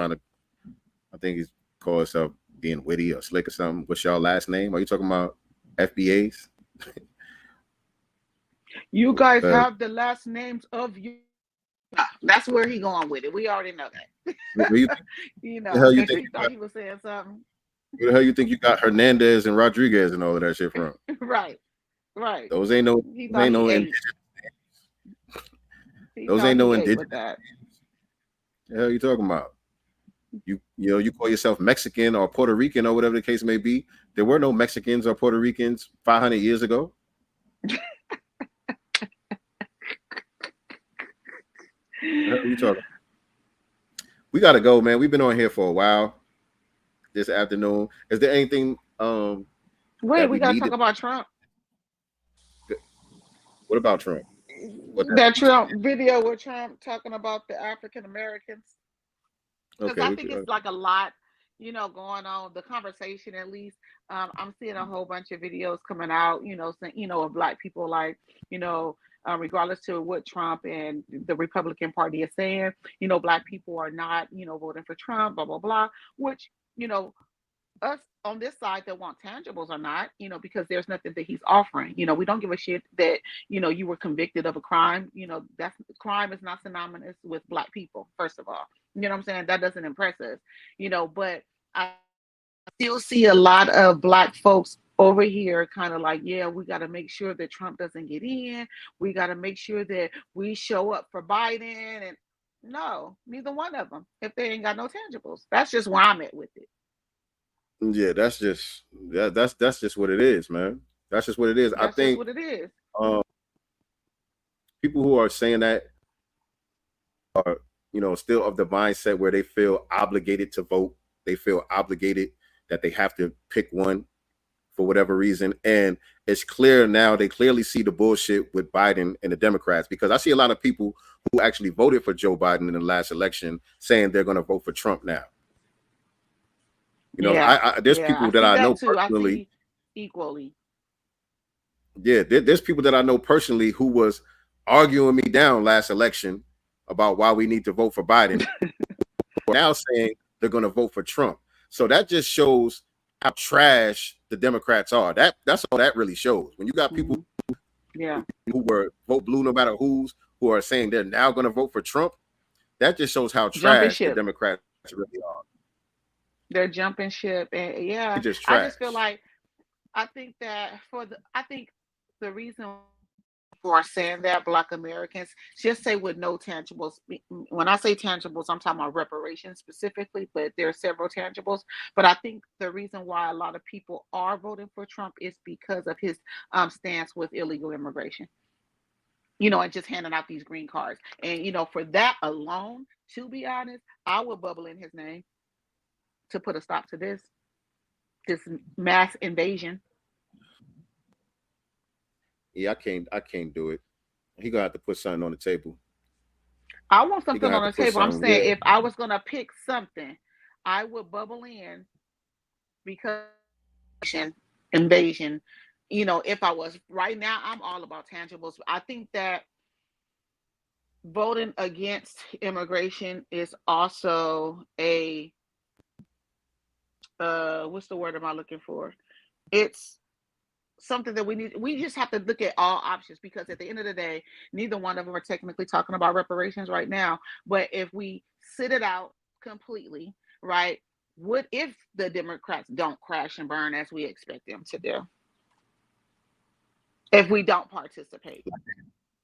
called himself being witty or slick or something. What's y'all last name? Are you talking about FBAs? You guys have the last names of you. That's where he going with it. We already know that. The hell you think he thought he was saying something. Where the hell you think you got Hernandez and Rodriguez and all of that shit from? Right. Those ain't no indigenous. Those ain't no indigenous. That. The hell you talking about? You call yourself Mexican or Puerto Rican or whatever the case may be. There were no Mexicans or Puerto Ricans 500 years ago. The hell you talking? We gotta go, man. We've been on here for a while this afternoon. Is there anything wait, we gotta talk about Trump. What about Trump? That Trump video with Trump talking about the African Americans. Because I think it's like a lot, going on. The conversation, at least, I'm seeing a whole bunch of videos coming out, saying, of Black people, like, regardless to what Trump and the Republican Party is saying, Black people are not, voting for Trump, blah, blah, blah, which, us on this side that want tangibles or not, because there's nothing that he's offering. We don't give a shit that, you were convicted of a crime. That's crime is not synonymous with Black people, first of all. You know what I'm saying? That doesn't impress us, but I still see a lot of Black folks over here kind of like, yeah, we got to make sure that Trump doesn't get in. We got to make sure that we show up for Biden. And no, neither one of them, if they ain't got no tangibles. That's just where I'm at with it. Yeah, that's just what it is, man. That's just what it is. I think what it is. People who are saying that are, still of the mindset where they feel obligated to vote. They feel obligated that they have to pick one for whatever reason. And it's clear now, they clearly see the bullshit with Biden and the Democrats, because I see a lot of people who actually voted for Joe Biden in the last election saying they're going to vote for Trump now. There's people that I know personally. Equally. Yeah, there's people that I know personally who was arguing me down last election about why we need to vote for Biden. Now saying they're going to vote for Trump. So that just shows how trash the Democrats are. That's all that really shows. When you got people who were vote blue no matter who are saying they're now going to vote for Trump, that just shows how trash the Democrats really are. They're jumping ship, and I just feel like I think the reason for saying that Black Americans just say with no tangibles. When I say tangibles, I'm talking about reparations specifically, but there are several tangibles. But I think the reason why a lot of people are voting for Trump is because of his stance with illegal immigration. and just handing out these green cards. And, for that alone, to be honest, I would bubble in his name to put a stop to this mass invasion. Yeah, I can't do it. He gonna have to put something on the table. I want He something gonna on have the to put table. I'm something saying real. if I was going to pick something, I would bubble in because invasion. If I was right now, I'm all about tangibles. I think that voting against immigration is also a what's the word am I looking for? It's something that we just have to look at all options, because at the end of the day, neither one of them are technically talking about reparations right now. But if we sit it out completely, right, what if the Democrats don't crash and burn as we expect them to do? If we don't participate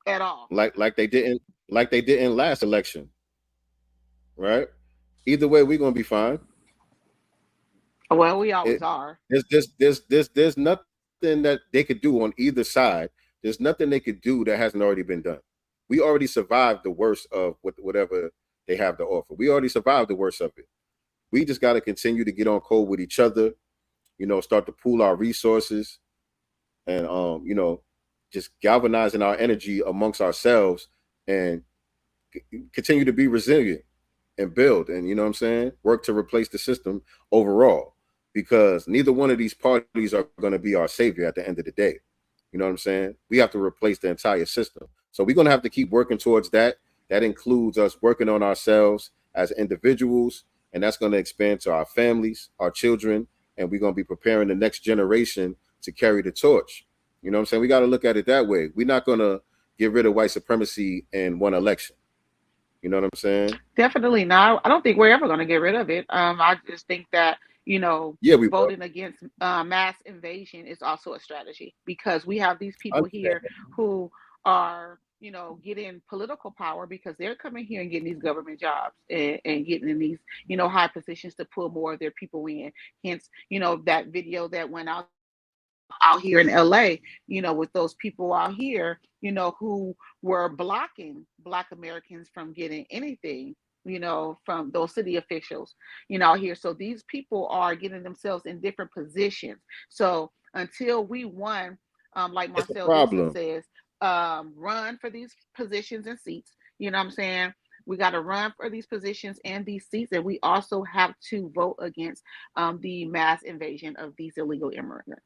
at all. Like they didn't last election. Right? Either way, we're gonna be fine. Well, we always are. There's nothing that they could do on either side. There's nothing they could do that hasn't already been done. We already survived the worst of whatever they have to offer. We already survived the worst of it. We just got to continue to get on code with each other, start to pool our resources, and just galvanizing our energy amongst ourselves, and continue to be resilient and build, and work to replace the system overall, because neither one of these parties are going to be our savior at the end of the day. You know what I'm saying? We have to replace the entire system. So we're going to have to keep working towards that. That includes us working on ourselves as individuals, and that's going to expand to our families, our children, and we're going to be preparing the next generation to carry the torch. You know what I'm saying? We got to look at it that way. We're not going to get rid of white supremacy in one election. You know what I'm saying? Definitely not. I don't think we're ever going to get rid of it. I just think that, Yeah, we will. voting against mass invasion is also a strategy, because we have these people here who are, getting political power because they're coming here and getting these government jobs and getting in these, high positions to pull more of their people in. Hence, that video that went out here in LA, with those people out here, who were blocking Black Americans from getting anything, from those city officials, out here. So these people are getting themselves in different positions. So until we like It's a Marcel Dixon problem. says, run for these positions and seats, you know what I'm saying? We got to run for these positions and these seats, and we also have to vote against the mass invasion of these illegal immigrants.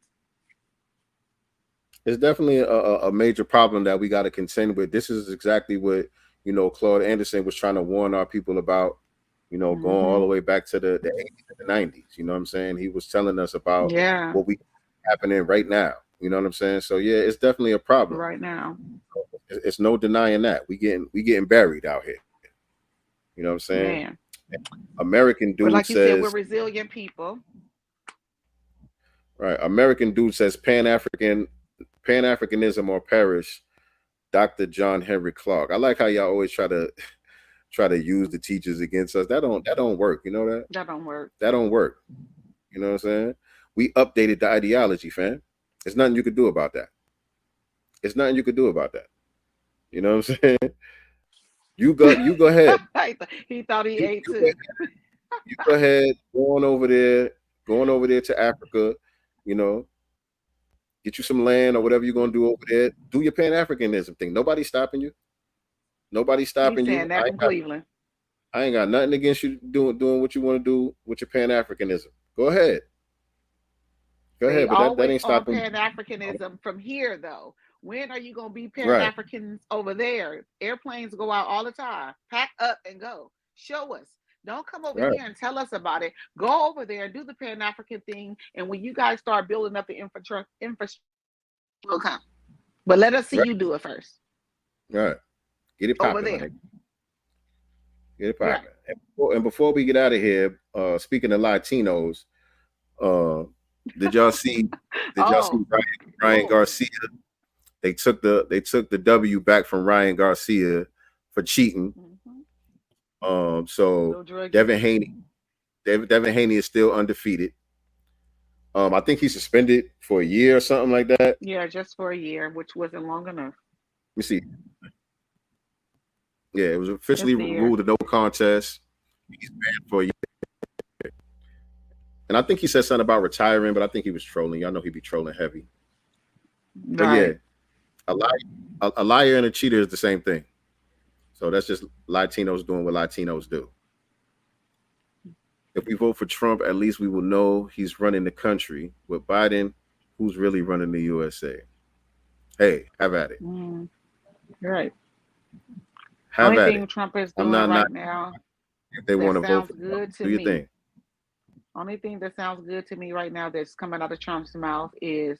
It's definitely a major problem that we got to contend with. This is exactly what Claude Anderson was trying to warn our people about. Going all the way back to the 80s and the 90s. You know what I'm saying? He was telling us about what we happening right now. You know what I'm saying? So yeah, it's definitely a problem right now. It's no denying that we getting buried out here. You know what I'm saying? Man. American dude like you says, said, we're resilient people. Right. American dude says Pan-Africanism or perish. Dr. John Henry Clark. I like how y'all always try to use the teachers against us. That don't work. You know that? That don't work. That don't work. You know what I'm saying? We updated the ideology, fam. There's nothing you could do about that. It's nothing you could do about that. You know what I'm saying? You go ahead. He thought he ate too. You go ahead, going over there to Africa, get you some land or whatever you're gonna do over there. Do your Pan-Africanism thing. Nobody's stopping you. Nobody's stopping He's you. saying that from Cleveland. I ain't got nothing against you doing what you want to do with your Pan-Africanism. Go ahead. Go ahead, but that ain't stopping Pan-Africanism from here though. When are you gonna be Pan-Africans over there? Airplanes go out all the time. Pack up and go. Show us. Don't come over here and tell us about it. Go over there and do the Pan-African thing. And when you guys start building up the infrastructure, we'll come. But let us see you do it first. Right. Get it popping. Over there. Get it popping. Right. And before we get out of here, speaking of Latinos, did y'all see Ryan Garcia? They took the W back from Ryan Garcia for cheating. So Devin Haney is still undefeated. I think he's suspended for a year or something like that. Yeah, just for a year, which wasn't long enough. Let me see. Yeah, it was officially ruled a no contest. He's banned for a year. And I think he said something about retiring, but I think he was trolling. Y'all know he be trolling heavy. But yeah, a liar and a cheater is the same thing. So that's just Latinos doing what Latinos do. If we vote for Trump, at least we will know he's running the country. With Biden, who's really running the USA? Hey, have at it. Right. Have Only at thing it. Trump is doing right now, if they want to vote for good Trump, to do your me. thing. Only thing that sounds good to me right now that's coming out of Trump's mouth is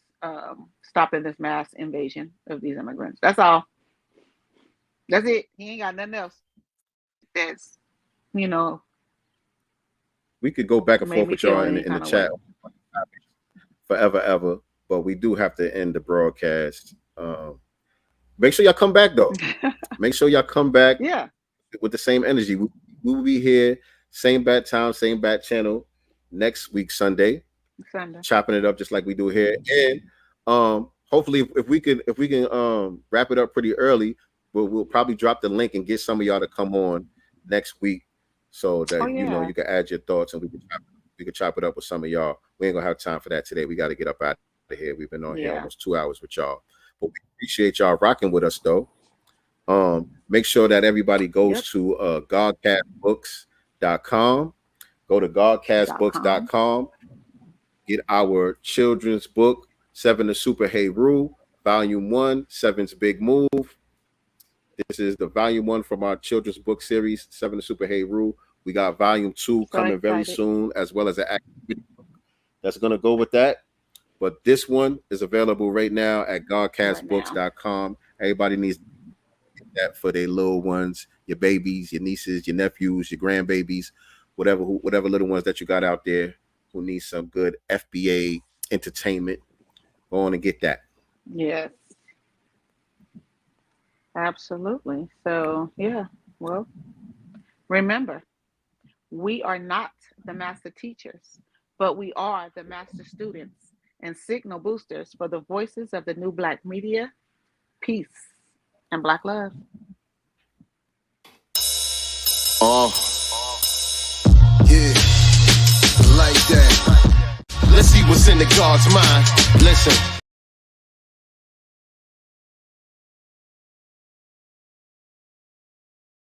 stopping this mass invasion of these immigrants. That's all. That's it. He ain't got nothing else. That's, you know. We could go back and Made forth me with y'all feel in any the kind of chat way. forever, ever. But we do have to end the broadcast. Make sure y'all come back, though. Make sure y'all come back with the same energy. We will be here, same bat time, same bat channel next week, Sunday. Chopping it up just like we do here. And hopefully if we can wrap it up pretty early, we'll probably drop the link and get some of y'all to come on next week so that you know you can add your thoughts and we can chop it up with some of y'all. We ain't gonna have time for that today. We got to get up out of here. We've been on here almost 2 hours with y'all. But we appreciate y'all rocking with us though. Make sure that everybody goes to godcastbooks.com. Go to godcastbooks.com. Get our children's book, 7 the Super Hey Rule, Volume 1, 7's Big Move. This is the Volume 1 from our children's book series, 7 the Super Hey Rule. We got Volume 2 coming very soon, as well as an activity that's going to go with that. But this one is available right now at godcastbooks.com. Everybody needs that for their little ones, your babies, your nieces, your nephews, your grandbabies, whatever little ones that you got out there who need some good FBA entertainment. Go on and get that. Yes. Absolutely. So, yeah, well, remember, we are not the master teachers, but we are the master students and signal boosters for the voices of the new Black media, peace, and Black love. Yeah, like that. Let's see what's in the God's mind. Listen.